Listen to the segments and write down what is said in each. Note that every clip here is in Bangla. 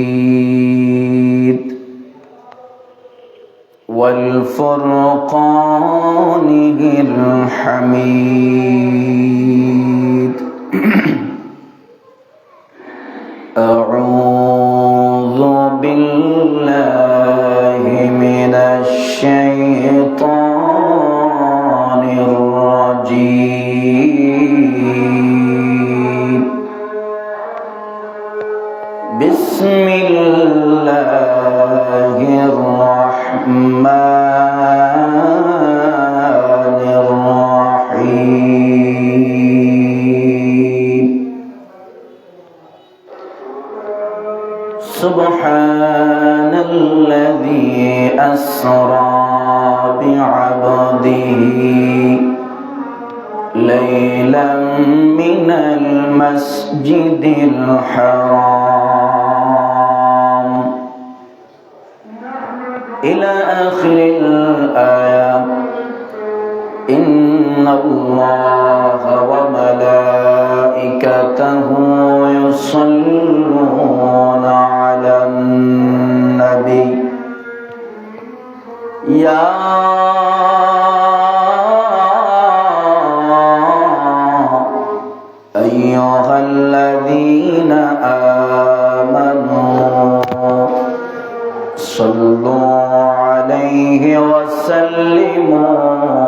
المجيد والفرقان الحميد أعوذ بالله من الشيطان الرجيم بسم الله الرحمن الرحيم سبحان الذي أسرى بعبده ليلا من المسجد الحرام إلى آخر الآية إن الله وملائكته يصلون على النبي يا أيها الذين آمنوا صلوا عليه وسلموا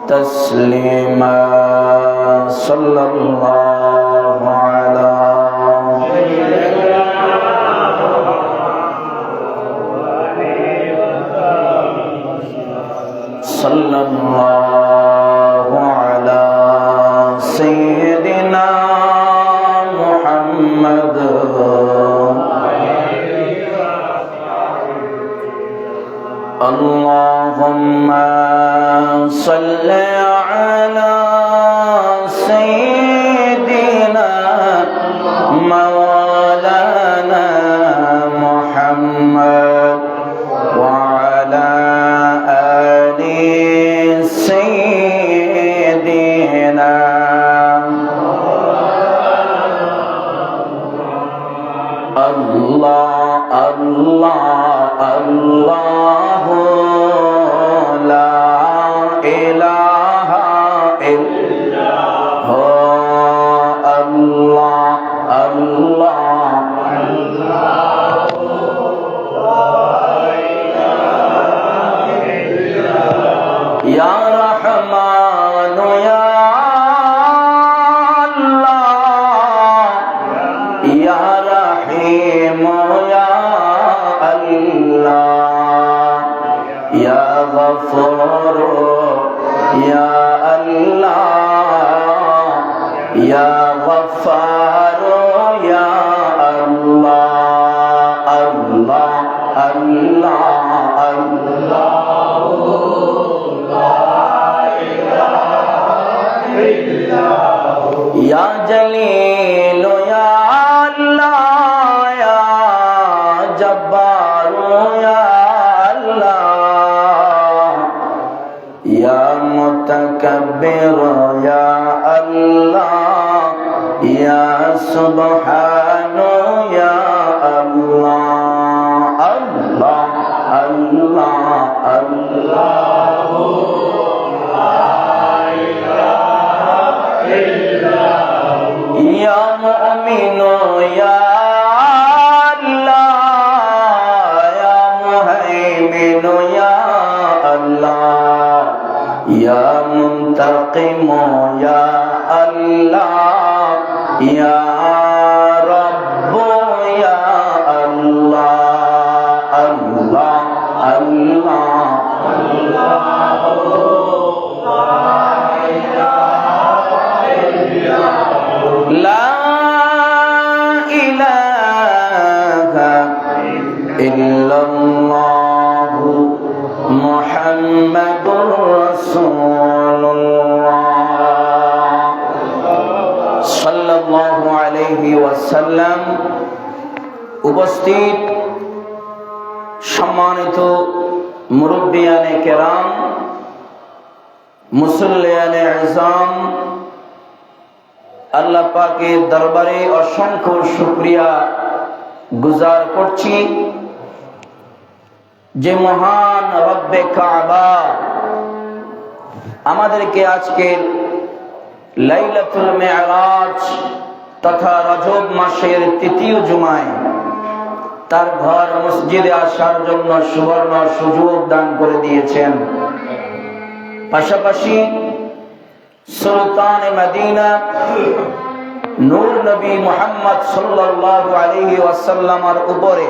تسليما صلى الله على صلى الله على سيدنا محمد اللهم صل على سيدنا مولانا محمد وعلى آل سيدنا الله الله الله لا إله إلا هو الله الله يا رحمن يا الله يا رحيم يا الله يا غفور يا الله يا غفار يا الله الله الله الله يا جليل يا الله يا جبار يا الله يا متكبر يا الله يا سبحان يا الله الله الله الله يا مؤمن يا الله يا مهيمن يا الله يا منتقم يا الله يا رب يا الله الله الله لا إله إلا الله محمد رسول الله صلى الله عليه وسلم উপস্থিত সম্মানিত মুরব্বিয়ানে কেরাম, মুসল্লিয়ানে ইজাম, আল্লাহ পাকের দরবারে অসংখ্য শুকরিয়া গুজার করছি যে মহান রব্বে কাবা আমাদেরকে আজকে লাইলাতুল মেরাজ তথা রজব মাসের তৃতীয় জুমায় তার ঘর মসজিদে আসার জন্য সুবর্ণ সুযোগ দান করে দিয়েছেন। পাশাপাশি সুলতান মদিনা নূর নবী মুহাম্মদ সাল্লাল্লাহু আলাইহি ওয়াসাল্লামের উপরে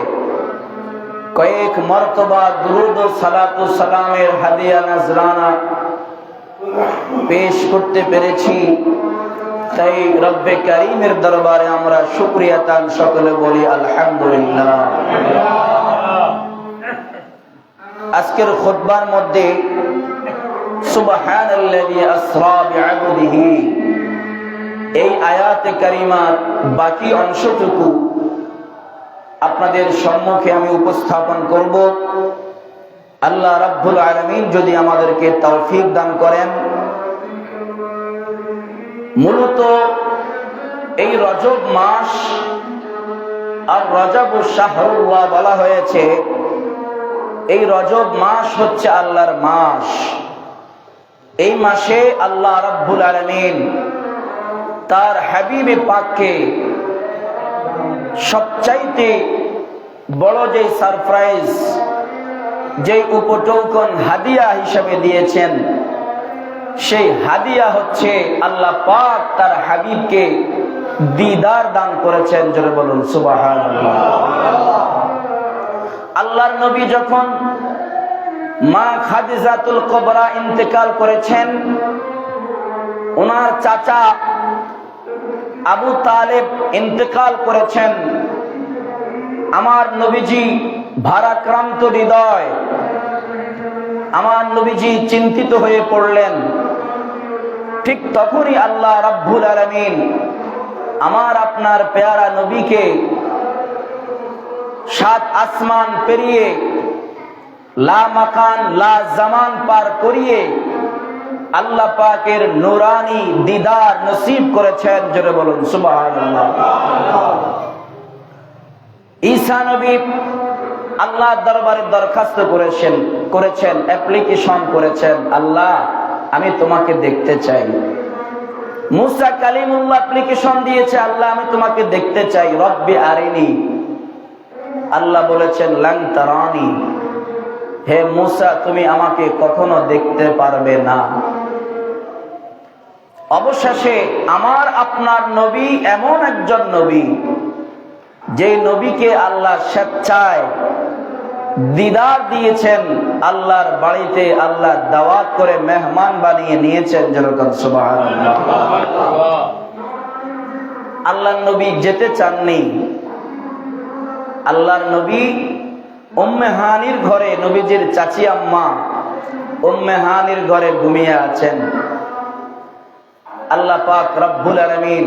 কয়েক মর্তবা দুরূদ ও সালাতু সালামের হাদিয়া নজরানা পেশ করতে পেরেছি। তাই রব্বে কারীমের দরবারে আমরা শুকরিয়া তান সকলে বলি আলহামদুলিল্লাহ। আজকের খুতবার মধ্যে সুবহানাল্লাযী আসরা বিআবদিহি এই আয়াতে কারিমার বাকি অংশটুকু আপনাদের সম্মুখে আমি উপস্থাপন করব। আল্লাহ রাব্বুল আলামিন যদি আমাদেরকে তৌফিক দান করেন। মূলত এই রজব মাস আর রজব শাহরুল্লাহ বলা হয়েছে। এই রজব মাস হচ্ছে আল্লাহর মাস। এই মাসে আল্লাহ রাব্বুল আলামিন তার হাবিবে পাককে সবচাইতে বড় যে সারপ্রাইজ, যে উপটৌকন হাদিয়া হিসেবে দিয়েছেন, সেই হাদিয়া হচ্ছে আল্লাহ পাক তার হাবিবকে দিদার দান করেছেন। জোরে বলুন সুবহানাল্লাহ। আল্লাহর নবী যখন মা খাদিজাতুল কুবরা ইন্তেকাল করেছেন, ওনার চাচা আবু তালেব ইন্তেকাল করেছেন। আমার নবীজি ভারাক্রান্ত হৃদয়, আমার নবীজি চিন্তিত হয়ে পড়লেন। ঠিক তখনই আল্লাহ রাব্বুল আলামিন আমার আপনার পেয়ারা নবীকে 7 আসমান পেরিয়ে লা মাকান লা জামান পার করিয়ে আল্লাহ পাকের নূরানি দিদার নসিব করেছেন। জোরে বলুন সুবহানাল্লাহ। ঈসা নবী আল্লাহর দরবারে দরখাস্ত করেছেন, অ্যাপ্লিকেশন করেছেন, আল্লাহ আমি তোমাকে দেখতে চাই। মুসা কালিমুল্লাহ অ্যাপ্লিকেশন দিয়েছে, আল্লাহ আমি তোমাকে দেখতে চাই, রব্বি আরিনি। আল্লাহ বলেছেন লান তারানি, হে মুসা তুমি আমাকে কখনো দেখতে পারবে না। অবশেষে আমার আপনার নবী এমন একজন নবী, যে নবীকে আল্লাহ স্বেচ্ছায় দিদার দিয়েছেন। আল্লাহর বাড়িতে আল্লাহ দাওয়াত করে মেহমান বানিয়ে নিয়েছেন। যেরকম সুবহানাল্লাহ। আল্লাহর নবী যেতে চাননি। আল্লাহর নবী উম্মে হানির ঘরে, নবীজির চাচি আম্মা উম্মে হানির ঘরে ঘুমিয়ে আছেন। আল্লাহ পাক রব্বুল আলামিন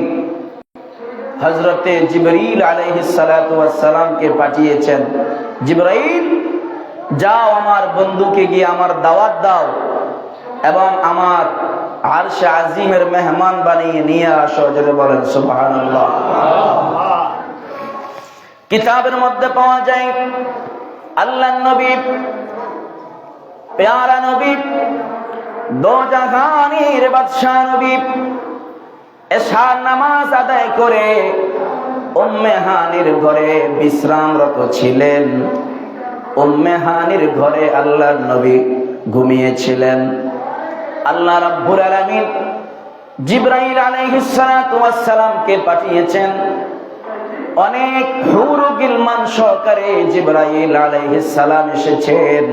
হযরতে জিবরীল আলাইহিস সালাতু ওয়াস সালামকে পাঠিয়েছেন, জিবরাইল যাও আমার বন্ধুকে গিয়ে আমার দাওয়াত দাও এবং আমার আরশে আজিমের মেহমান বানিয়ে নিয়ে আসো। জোরে বলেন সুবহানাল্লাহ। কিতাবের মধ্যে পাওয়া যায় আল্লাহর নবী, প্যারা নবী, দো জাহানের বাদশা নবী এশার নামাজ আদায় করে উম্মে হানির ঘরে বিশ্রামরত ছিলেন। উম্মে হানির ঘরে আল্লাহর নবী ঘুমিয়েছিলেন। আল্লাহ রাব্বুল আলামিন জিবরাইল আলাইহিস সালাতু ওয়াস সালামকে পাঠিয়েছেন। অনেক হুর ও গিলমান সহকারে জিবরাইল আলাইহিস সালাম এসেছেন।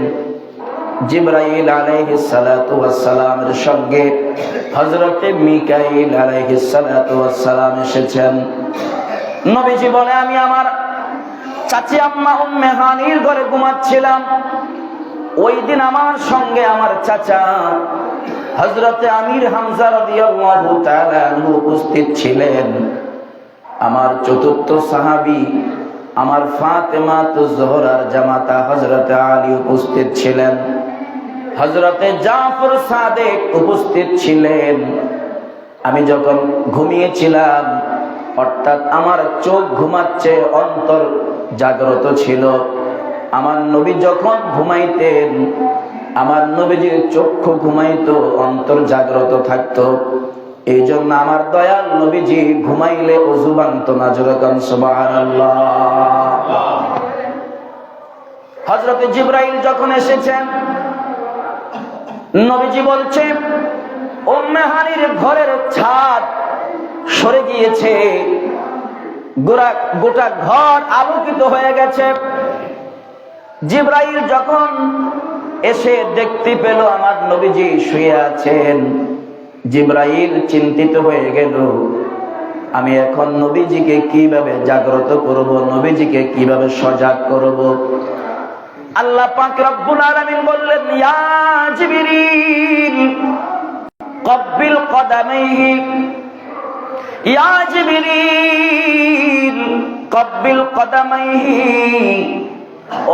জিবরাইল আলাইহিস সালাতু ওয়াস সালামের সঙ্গে হযরতে মিকাইল আলাইহিস সালাতু ওয়াস সালাম এসেছেন। নবীজি বলে আমি আমার চাচি আম্মা উম্মে হানির ঘরে ঘুমাচ্ছিলাম। ওই দিন আমার সঙ্গে আমার চাচা হযরতে আমির হামজা রাদিয়াল্লাহু তাআলা আনহু উপস্থিত ছিলেন। আমার চতুর্থ সাহাবী আমার ফাতেমা তো জোহরার জামাতা হযরতে আলী উপস্থিত ছিলেন। হযরতে জাফর সাদেক উপস্থিত ছিলেন। আমি যখন ঘুমিয়েছিলাম, অর্থাৎ আমার চোখ ঘুমাচ্ছে, অন্তর জাগ্রত ছিল। আমার নবী যখন ঘুমাইতেন, আমার নবীজির চক্ষু ঘুমাইতো, অন্তর জাগ্রত থাকতো। এই জন্য আমার দয়াল নবীজি ঘুমাইলে ওযু ভাঙতো না। যখন সুবহানাল্লাহ। হযরত জিবরাইল যখন এসেছেন, নবীজি বলছে উম্মে হানির ঘরের ছাদ সরে গিয়েছে, গোটা ঘর আলোকিত হয়ে গেছে। জিবরাইল যখন এসে দেখতে পেল আমার নবীজি শুয়ে আছেন, জিবরাইল চিন্তিত হয়ে গেল, আমি এখন নবীজিকে কিভাবে জাগ্রত করব, নবীজিকে কিভাবে সজাগ করব। আল্লাহ পাক রব্বুল আলামিন বললেন, ইয়া জিবরিল কব্বিল কদামাইহি, ইয়া জিবরিল কব্বিল কদামাইহি।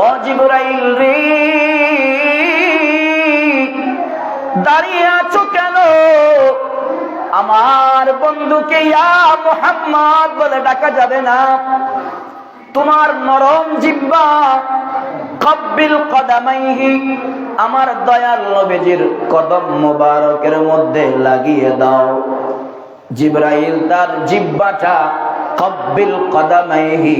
ও জিবরাইল রে, দাঁড়িয়ে আছো কেন? আমার বন্ধুকে ইয়া মুহাম্মদ বলে ডাকা যাবে না? তোমার নরম জিহ্বা কব্বিল কদামাইহি, আমার দয়াল নবীজির কদম মোবারকের মধ্যে লাগিয়ে দাও। জিবরাইল তার জিহ্বাটা কব্বিল কদামাইহি,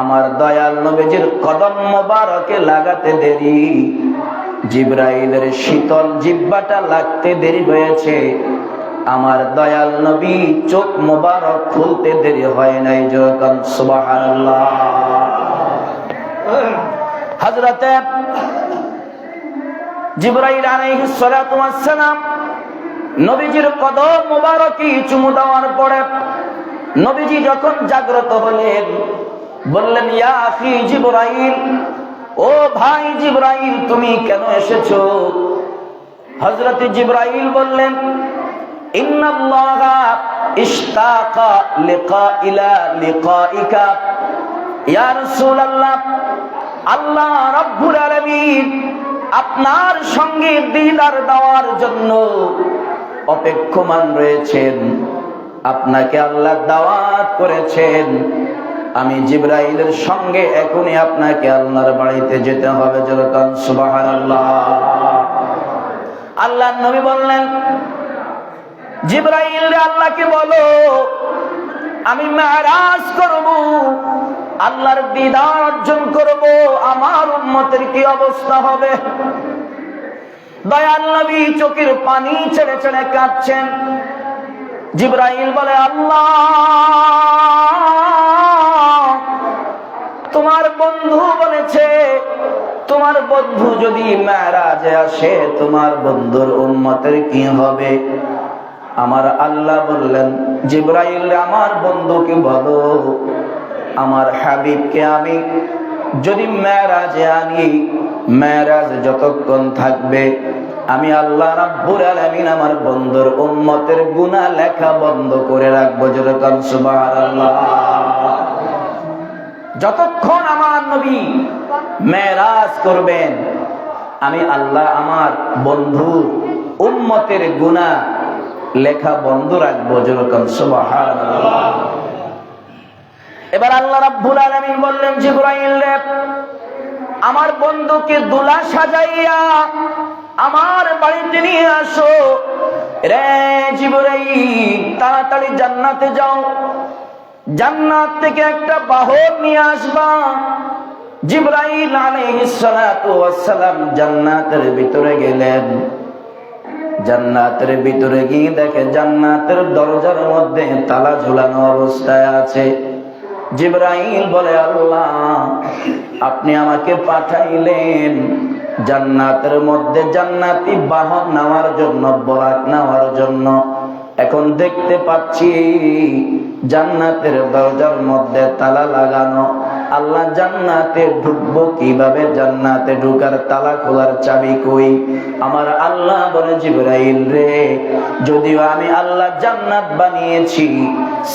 আমার দয়াল নবীজির কদম মোবারকে লাগাতে দেরি, জিবরাইলের শীতল জিহ্বাটা লাগতে দেরি হয়েছে। আমার দয়াল নবী চোখ মোবারক খুলতে দেরি হয় নাই। যখন সুবহানাল্লাহ। হযরতে জিবরাইল আলাইহিস সালাতু ওয়াস সালাম নবীজির কদম মোবারকে চুমু দেওয়ার পরে নবীজি যখন জাগ্রত হলেন, বললেন, ইয়া আখি জিবরাইল, ও ভাই জিবরাইল, তুমি কেন এসেছো? হযরতে জিবরাইল বললেন, ইন্নাল্লাহা ইশতাকা লিকাইকা ইয়া রাসূলুল্লাহ, আল্লাহ রাব্বুল আলামিন আপনার সঙ্গে দিদার দেওয়ার জন্য অপেক্ষমান রয়েছেন। আপনাকে আল্লাহ দাওয়াত করেছেন। আমি জিবরাইলের সঙ্গে এখনই আপনাকে আল্লাহর বাড়িতে যেতে হবে। যখন সুবহানাল্লাহ। আল্লাহর নবী বললেন, জিবরাইল রে, আল্লাহকে বলো আমি মেরাজ করব, আল্লাহর দিদার অর্জন করব, আমার উম্মতের কি অবস্থা হবে? দয়াল নবী চোখের পানি ছেড়ে ছেড়ে কাঁদছেন। জিবরাইল বলে, আল্লাহ, তোমার বন্ধু বলেছে, তোমার বন্ধু যদি মেরাজে আসে, তোমার বন্ধুর উম্মতের কি হবে? আমার আল্লাহ বললেন, জিবরাইল আমার বন্ধুকে বলো, আমার হাবিবকে আমি যদি মেরাজে আনি, মেরাজ যতক্ষণ থাকবে আমি আল্লাহ রাব্বুল আলামিন আমার বন্ধুর উম্মতের গুনাহ লেখা বন্ধ করে রাখবো। যখন সুবহানাল্লাহ। যতক্ষণ আমার নবী মেরাজ করবেন, আমি আল্লাহ আমার বন্ধু উম্মতের গুনাহ লেখা বন্ধ রাখবো। যখন সুবহানাল্লাহ। এবার আল্লাহ রাব্বুল আলামিন বললেন, জিবরাইল রে, আমার বন্ধুকে দুলা সাজাইয়া আমার বাড়িতে নিয়ে আসো। রে জিবরাইল, তাড়াতাড়ি জান্নাতে যাও, জান্নাত থেকে একটা বাহন নিয়ে আসবা। জিবরাইল আলাইহিস সালাতু ওয়াস সালাম জান্নাতের ভিতরে গেলেন। জান্নাতের ভিতরে গিয়ে দেখে জান্নাতের দরজার মধ্যে তালা ঝুলানো অবস্থায় আছে। জিবরাইল বলে, আল্লাহ, আপনি আমাকে পাঠাইলেন জান্নাতের মধ্যে জান্নাতি বাহন নেওয়ার জন্য, বরাত নেওয়ার জন্য। এখন দেখতে পাচ্ছি জান্নাতের দরজার মধ্যে তালা লাগানো, আল্লাহ জান্নাতে ঢুকবো কিভাবে, জান্নাতে ঢোকার তালা খোলার চাবি কই? আমার আল্লাহ বলে, জিবরাইল রে, যদিও আমি আল্লাহ জান্নাত বানিয়েছি,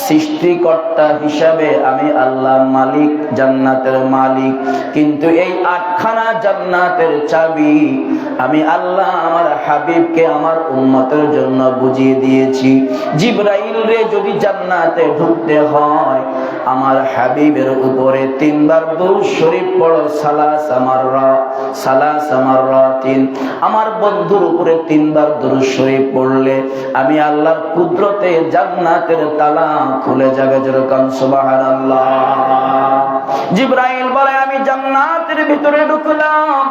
সৃষ্টিকর্তা হিসাবে আমি আল্লাহ মালিক, জান্নাতের মালিক, কিন্তু এই 8খানা জান্নাতের চাবি আমি আল্লাহ আমার হাবিবকে আমার উম্মতের জন্য বুঝিয়ে দিয়েছি। জিবরাইল রে, যদি জান্নাতে ঢুকতে হয় আমার হাবিবের উপরে 3 বার দুরূদ শরীফ পড়ো, সালাসা মাররাতিন। আমার বন্ধুর উপরে 3 বার দুরূদ শরীফ পড়লে আমি আল্লাহর কুদরতে জান্নাতের তালা খুলে যাবে। যেরকম সুবহানাল্লাহ। জিবরাইল বলে, আমি জান্নাতের ভিতরে ঢুকলাম।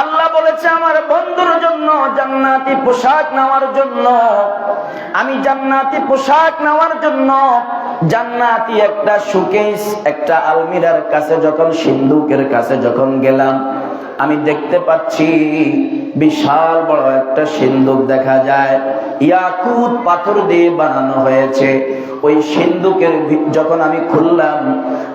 আল্লাহ বলেছে আমার বন্ধুর জন্য জান্নাতি পোশাক নেওয়ার জন্য। আমি জান্নাতি পোশাক নেওয়ার জন্য জান্নাতি একটা শোকেস, একটা আলমিরার কাছে যখন, সিন্দুকের কাছে যখন গেলাম, আমি দেখতে পাচ্ছি বিশাল বড় একটা সিন্দুক দেখা যায়, ইয়াকুত পাথর দিয়ে বানানো হয়েছে। ওই সিন্দুকের যখন আমি খুললাম,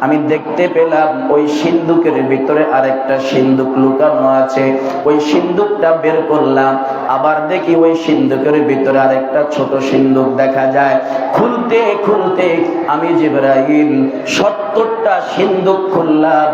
আমি দেখতে পেলাম ওই সিন্দুকের ভিতরে আরেকটা সিন্দুক লুকানো আছে। ওই সিন্দুকটা বের করলাম, আবার দেখি ওই সিন্দুকের ভিতরে আরেকটা ছোট সিন্দুক দেখা যায়। খুলতে খুলতে আমি জিবরাইল 70টা সিন্দুক খুললাম।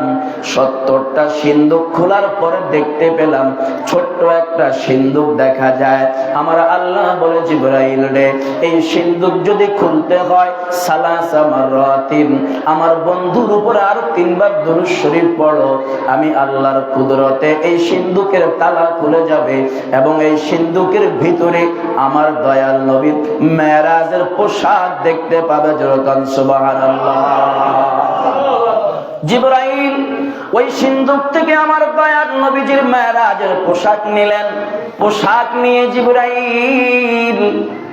70টা সিন্দুক খোলার পরে দেখতে পেলাম ছোট্ট একটা সিন্দুক দেখা যায়। আমার আল্লাহ বলে, জিবরাইল রে, এই সিন্দুক যদি খুলতে হয় সালাসা মাররাতিন, আমার বন্ধুর উপরে আর 3 বার দুরূদ শরীফ পড়ো, আমি আল্লাহর কুদরতে এই সিন্দুকের তালা খুলে যাবে এবং এই সিন্দুকের ভিতরে আমার দয়াল নবীর মেরাজের পোশাক দেখতে পাবে। যেরকম সুবহানাল্লাহ। জিবরাইল ওই সিন্দুক থেকে আমার দয়াল নবীজির মেরাজের পোশাক নিলেন। পোশাক নিয়ে জিবরাইল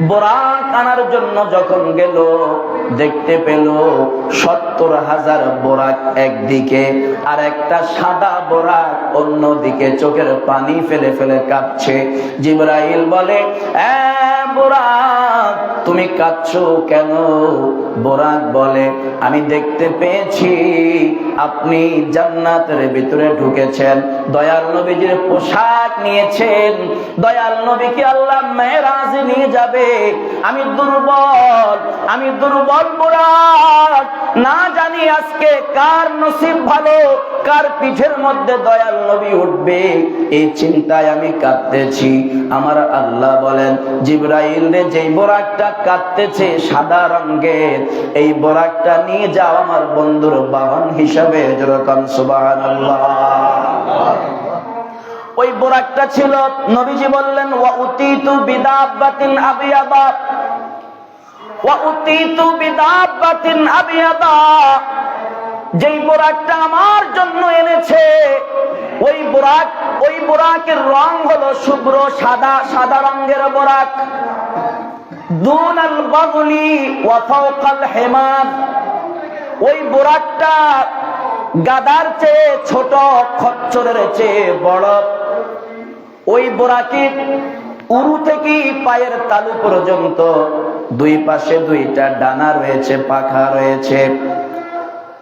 বোরাক আনার জন্য যখন গেল, দেখতে পেল 70,000 বোরাক একদিকে, আর একটা সাদা বোরাক অন্যদিকে চোখের পানি ফেলে ফেলে কাঁদছে। জিবরাইল বলে, বোরাক, তুমি কাঁদছো কেন? বোরাক বলে, আমি দেখতে পেয়েছি আপনি জান্নাতের ভিতরে ঢুকেছেন, দয়াল নবীজির পোশাক নিয়েছেন, দয়াল নবীকে আল্লাহ মেরাজে নিয়ে যাবে। আমি দুর্বল বোরাক, না জানি আজকে কার নসিব ভালো, কার পিঠের মধ্যে দয়াল নবী উঠবে, এই চিন্তায় আমি কাঁদতেছি। আমার আল্লাহ বলেন, জিবরাইল রে, যেই বোরাকটা কাঁদতেছে সাদা রঙের, এই বোরাকটা নিয়ে যাও আমার বন্ধুর বাহন হিসাবে। যেরকম সুবহানাল্লাহ। ওই বোরাকটা ছিল, নবীজি বললেন, ওয়া উতিতু বিদাব্বাতিন আবিয়াদা, ওয়া উতিতু বিদাব্বাতিন আবিয়াদা, যেই বোরাকটা আমার জন্য এনেছে ওই বোরাকের রং হলো শুভ্র সাদা রঙের বোরাক। দুনাল বাগলি ওয়া ফাওকাল হিমার, ওই বোরাকটা গাদার চেয়ে ছোট, খচ্চরের চেয়ে বড়। ওই বোরাকের উরু থেকে পায়ের তালু পর্যন্ত 2 পাশে 2টা ডানা রয়েছে, পাখা রয়েছে।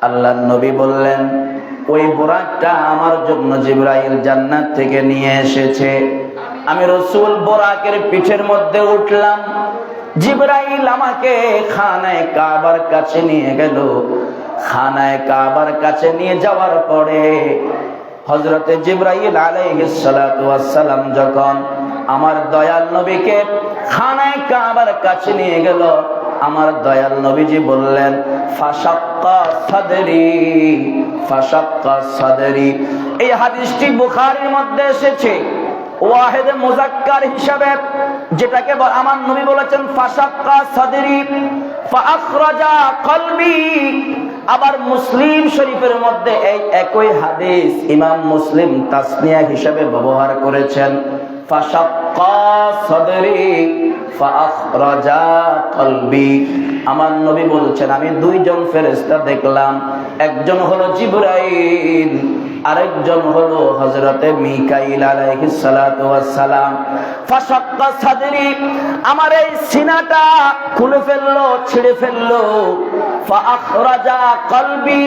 আল্লাহর নবী বললেন, ওই বোরাকটা আমার জন্য জিবরাইল জান্নাত থেকে নিয়ে এসেছে। আমি রাসূল বোরাকের পিঠের মধ্যে উঠলাম। জিবরাইল আমাকে খানায়ে কাবার কাছে নিয়ে গেল। খানায়ে কাবার কাছে নিয়ে যাওয়ার পরে হযরতে জিবরাইল আলাইহিস সালাতু ওয়াস সালাম যখন আমার দয়াল নবীকে খানায়ে কাবার কাছে নিয়ে গেল, আমার দয়াল নবীজি বললেন, ফাশাক্কা সাদরি। এই হাদিসটি বুখারীর মধ্যে এসেছে ওয়াহিদে মুযাক্কার হিসাবে, যেটাকে আমার নবী বলেছেন ফাশাক্কা সাদরি ফাআখরাজা কলবি। আবার মুসলিম শরীফের মধ্যে এই একই হাদিস ইমাম মুসলিম তাসনিয়া হিসাবে ব্যবহার করেছেন, ফাশাক্কা সাদরি ফাআখরাজা কলবি। আমার নবী বলছেন, আমি 2 জন ফেরেশতা দেখলাম, একজন হলো জিবরাইল, আরেকজন হলো হযরতে মিকাইল আলাইহিস সালাতু ওয়াস সালাম। ফাশাক্কা সাদরি, আমার এই সিনাটা খুলে ফেললো, ছিঁড়ে ফেললো। ফাআখরাজা কলবি,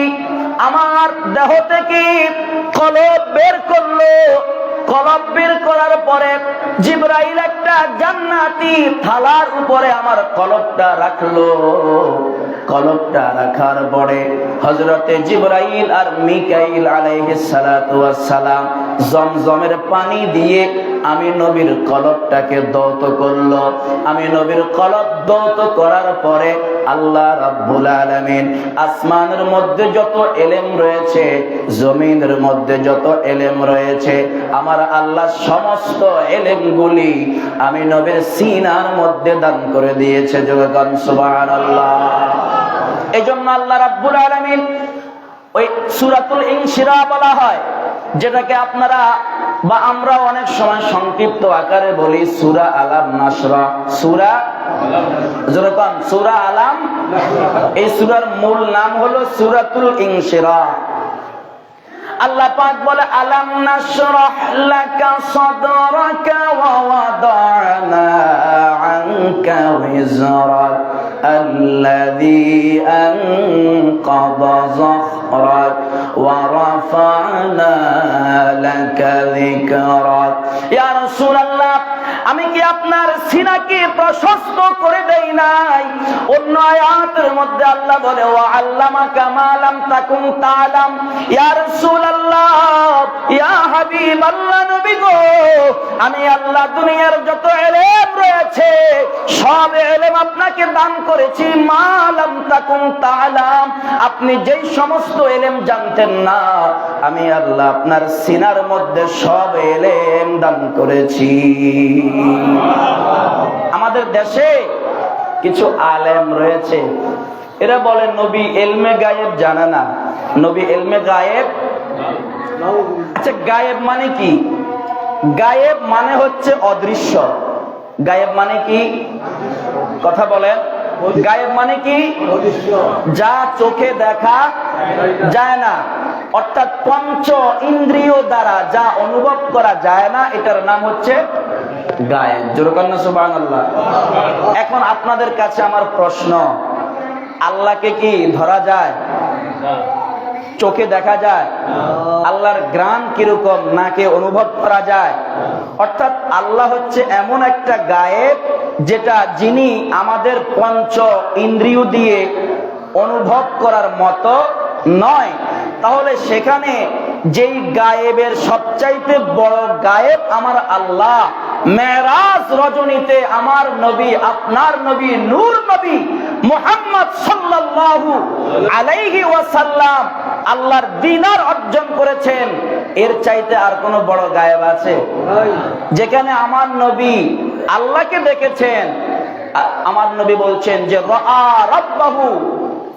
আমার দেহ থেকে কলব বের করলো। কলব বের করার পরে জিবরাইল একটা জান্নাতি থালার উপরে আমার কলবটা রাখলো। কলবটা রাখার পরে হযরতে জিবরাইল আর মিকাইল আলাইহিস সালাতু ওয়াস সালাম জমজমের পানি দিয়ে আমি নবীর কলবটাকে দৌত করলো। আমি নবীর কলব দৌত করার পরে আল্লাহ রাব্বুল আলামিন আসমানের মধ্যে যত ইলম রয়েছে, জমিনের মধ্যে যত ইলম রয়েছে, আমার আল্লাহ সমস্ত ইলমগুলি আমি নবীর সিনার মধ্যে দান করে দিয়েছে। জোগান সুবহানাল্লাহ। এজন্য আল্লাহ রাব্বুল আলামিন ওই সূরাতুল ইনশিরাহ বলা হয়, যেটাকে আপনারা বা আমরা অনেক সময় সংক্ষিপ্ত আকারে বলি সূরা আলাম নাশরাহ। সূরা যেরকম সূরা আলাম, এই সূরার মূল নাম হলো সূরাতুল ইনশিরাহ। আল্লাহ পাক বলে আলাম নাশরাহ লাকা সাদরাকা ওয়া ওয়াদানা আনকা ওয়িজরাক আল্লাযী আনকাযা যাহরাক ওয়া রাফা'না লাকা যিকরাক। ইয়া রাসূলুল্লাহ, আমি কি আপনার সিনাকে প্রশস্ত করে দেই নাই? অন্য আয়াতের মধ্যে আল্লাহ বলে ওয়া আল্লামাকা মা লাম তাকুন তা'লাম। ইয়া রাসূলুল্লাহ, ইয়া হাবিবাল্লাহ, নবী গো, আমি আল্লাহ দুনিয়ার যত ইলম রয়েছে সব ইলম আপনাকে দান করেছি। মা লাম তাকুন তা'লাম, আপনি যেই সমস্ত ইলম জানতেন না, আমি আল্লাহ আপনার সিনার মধ্যে সব ইলম দান করেছি। আমাদের দেশে কিছু আলেম রয়েছে, এরা বলে নবী ইলমে গায়েব জানে না। নবী ইলমে গায়েব, আচ্ছা গায়েব মানে কি? গায়েব মানে হচ্ছে অদৃশ্য। গায়েব মানে কি? কথা বলেন। গায়েব মানে কি? যা চোখে দেখা যায় না, অর্থাৎ পঞ্চ ইন্দ্রিয় দ্বারা যা অনুভব করা যায় না, এটার নাম হচ্ছে গায়েব। জোরে বলেন না সুবহানাল্লাহ। এখন আপনাদের কাছে আমার প্রশ্ন, আল্লাহকে কি ধরা যায়? চোখে দেখা যায়? আল্লাহর ঘ্রাণ কিরকম নাকে অনুভব করা যায়? অর্থাৎ আল্লাহ হচ্ছে এমন একটা গায়েব যেটা যিনি আমাদের পঞ্চ ইন্দ্রিয় দিয়ে অনুভব করার মতো নয়। তাহলে সেখানে যেই গায়েবের সবচাইতে বড় গায়েব আমার আল্লাহ, মেরাজ রজনীতে আমার নবী, আপনার নবী, নূর নবী মুহাম্মদ সাল্লাল্লাহু আলাইহি ওয়াসাল্লাম আল্লাহর দিনার অর্জন করেছেন, এর চাইতে আর কোন বড় গায়েব আছে? যেখানে আমার নবী আল্লাহকে দেখেছেন, আমার নবী বলছেন যে রাআ রাব্বাহু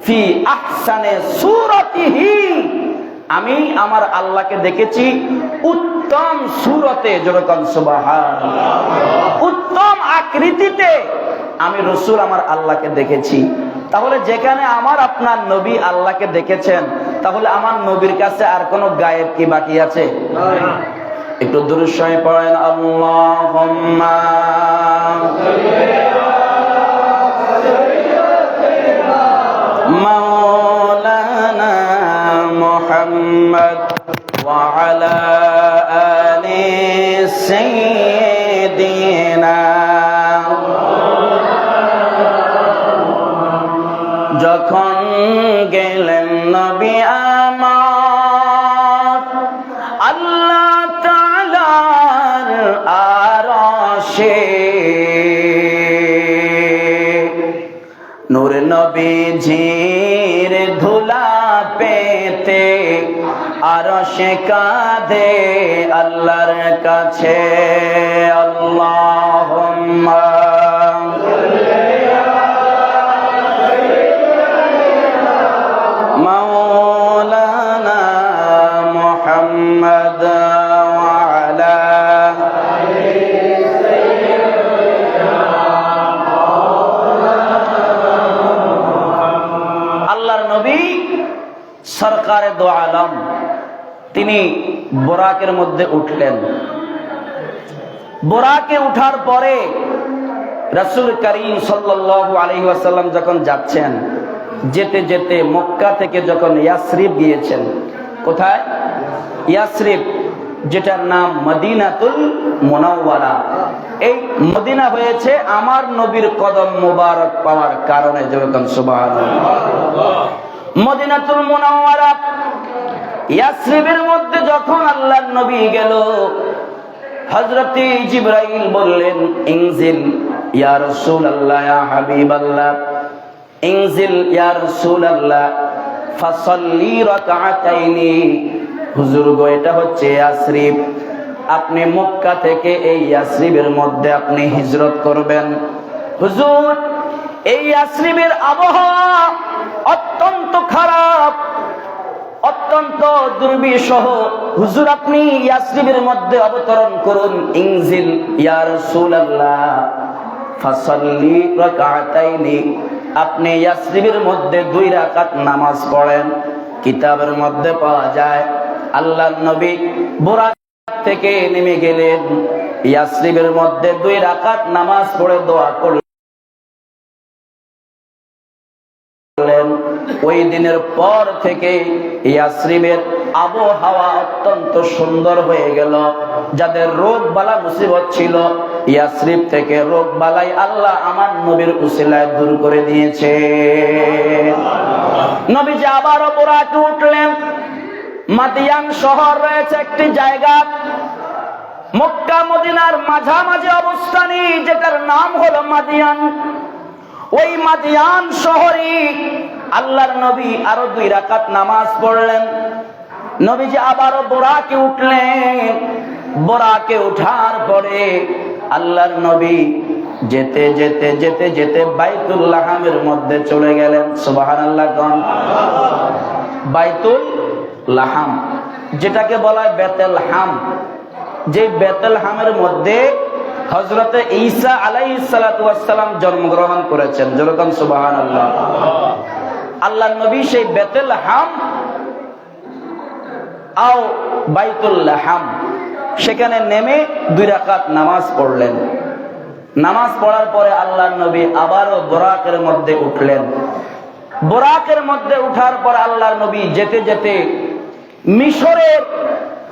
ফি আহসানি সূরাতিহি, আমি আমার আল্লাহকে দেখেছি উত্তম সূরতে। যেরকম সুবহানাল্লাহ, উত্তম আকৃতিতে আমি রাসূল আমার আল্লাহকে দেখেছি। তাহলে যেখানে আমার আপনার নবী আল্লাহকে দেখেছেন, তাহলে আমার নবীর কাছে আর কোন গায়েব কি বাকি আছে? একটু দুরূদ শরীফ পড়েন। আল্লাহুম্মা মাওলানা মুহাম্মদ ওয়া আলা আলি সাইয়্যিদিনা। যখন গেলেন নবী আমার আল্লাহ তাআলার আরশে, নূর নবীজির ধুলা পেতে আরশে কাঁদে আল্লাহর কাছে। আল্লাহুম্মা মাওলানা মুহাম্মদ ওয়া আলা আল্লাহর নবী সরকারে দো আলম, তিনি বোরাকের মধ্যে উঠলেন। বোরাকে উঠার পরে রাসূল করিম সাল্লাল্লাহু আলাইহি ওয়াসাল্লাম যখন যাচ্ছেন, যেতে যেতে মক্কা থেকে যখন ইয়াসরিব গিয়েছেন, কোথায়? ইয়াসরিব, যেটার নাম মদিনাতুল মুনাওয়ারা। এই মদিনা হয়েছে আমার নবীর কদম মোবারক পাওয়ার কারণে। যেরকম সুবহানাল্লাহ। মদিনাতুল মুনাওয়ারা ইয়াসরিবের মধ্যে যখন আল্লাহর নবী গেল, হযরতে জিবরাইল বললেন, ইনজিল ইয়া রাসূলুল্লাহ ইয়া হাবিবাল্লাহ, ইনজিল ইয়া রাসূলুল্লাহ ফাসাল্লি রাকাতাইনি। হুজুর গো, এটা হচ্ছে ইয়াসরিব, আপনি মক্কা থেকে এই ইয়াসরিবের মধ্যে আপনি হিজরত করবেন। হুজুর, এই ইয়াসরিবের আবহাওয়া অত্যন্ত খারাপ, অত্যন্ত দুর্বিষহ। হুজুর, আপনি ইয়াসরিবের মধ্যে অবতরণ করুন। ইনজিল ইয়া রাসূলুল্লাহ ফাসাল্লি রাকাতাইনি, আপনি ইয়াসরিবের মধ্যে 2 রাকাত নামাজ পড়েন। কিতাবের মধ্যে পাওয়া যায় আল্লাহর নবী বুরাক থেকে নেমে গেলেন, ইয়াসরিবের মধ্যে 2 রাকাত নামাজ পড়ে দোয়া করলেন। ওই দিনের পর থেকে ইয়াসরিবের আবহাওয়া অত্যন্ত সুন্দর হয়ে গেল। যাদের রোগ বালা মুসিবত ছিল, ইয়াসরিব থেকে রোগ বালাই আল্লাহ আমার নবীর উসিলায় দূর করে দিয়েছে। নবীজি আবারও বুরাকে উঠলেন। মাদিয়ান শহর রয়েছে একটি জায়গা, মক্কা মদিনার মাঝামাঝি অবস্থানে, যেটার নাম হলো মাদিয়ান। ওই মাদিয়ান শহরে আল্লাহর নবী আরো 2 রাকাত নামাজ পড়লেন। নবীজি আবারও বুরাকে উঠলেন। বুরাকে উঠার পরে আল্লাহর নবী যেতে যেতে যেতে যেতে বাইতুল লাহামের মধ্যে চলে গেলেন। সুবহানাল্লাহ। বাইতুল লাহাম, যেটাকে বলা হয় বেতেলহাম, যে বেতেলহামের মধ্যে হযরতে ঈসা আলাইহিস সালাতু ওয়াস সালাম জন্মগ্রহণ করেছেন। যেরকম সুবহানাল্লাহ। আল্লাহর নবী সেই বেতেলহাম আও বাইতুল লাহাম সেখানে নেমে 2 রাকাত নামাজ পড়লেন। নামাজ পড়ার পরে আল্লাহর নবী আবারও বুরাকের মধ্যে উঠলেন। বুরাকের মধ্যে উঠার পর আল্লাহর নবী যেতে যেতে মিশরের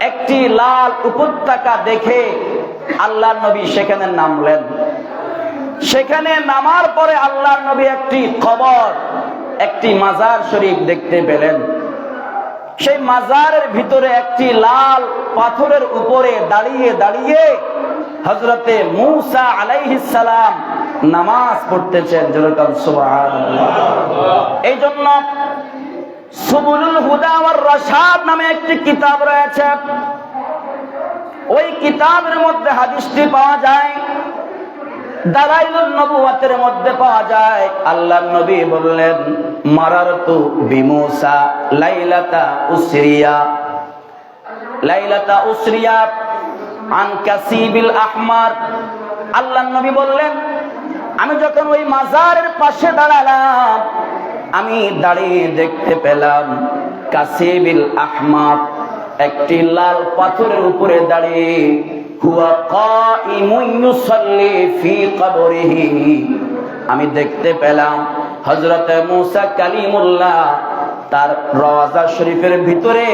একটি লাল উপত্যকা দেখে আল্লাহর নবী সেখানে নামলেন। সেখানে নামার পরে আল্লাহর নবী একটি কবর, একটি মাজার শরীফ দেখতে পেলেন। সেই মাজারের ভিতরে একটি লাল পাথরের উপরে দাঁড়িয়ে দাঁড়িয়ে হযরতে মূসা আলাইহিস সালাম নামাজ পড়তেছেন। যেরকম সুবহানাল্লাহ। এই জন্য সুবুলুল হুদা ওয়ার রাশাদ নামে একটি কিতাব রয়েছে। ওই কিতাবের মধ্যে হাদিসটি পাওয়া যায়, দালাইলুন নবুওয়াতের মধ্যে পাওয়া যায়। আল্লাহর নবী বললেন, মারারতু বিমূসা লাইলাতা উসরিয়া, লাইলাতা উসরিয়া আন কাসিবিল আহমার। আল্লাহর নবী বললেন, আমি যখন ওই মাজারের পাশে দাঁড়ালাম, আমি দাঁড়িয়ে দেখতে পেলাম কাসিবিল আহমার, একটি লাল পাথরের উপরে দাঁড়িয়ে, হুয়া কাইমুন ইউসাল্লি ফি কবরিহি, আমি দেখতে পেলাম হযরতে মূসা কালিমুল্লাহ তার রওজা শরীফের ভিতরে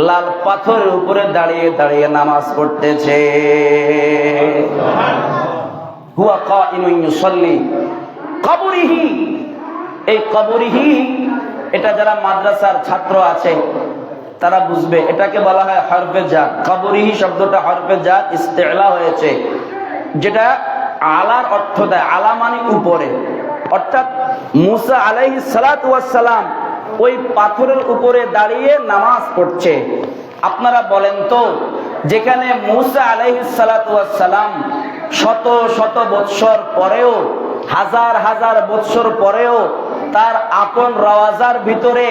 লাল পাথরের উপরে দাঁড়িয়ে দাঁড়িয়ে নামাজ পড়তেছে। হুয়া কাইমুন ইউসাল্লি কবরিহি, এই কবরিহি, এটা যারা মাদ্রাসার ছাত্র আছে তারা বুঝবে, এটাকে বলা হয় হরফে জার। কবরিহি শব্দটা হরফে জার ইস্তেলা হয়েছে, যেটা আলার অর্থ দেয়। আলা মানে উপরে, অর্থাৎ মূসা আলাইহিস সালাতু ওয়াস সালাম ওই পাথরের উপরে দাঁড়িয়ে নামাজ পড়ছে। আপনারা বলেন তো, যেখানে মূসা আলাইহিস সালাতু ওয়াস সালাম শত শত বৎসর পরেও, হাজার হাজার বৎসর পরেও তার আপন রওজার ভিতরে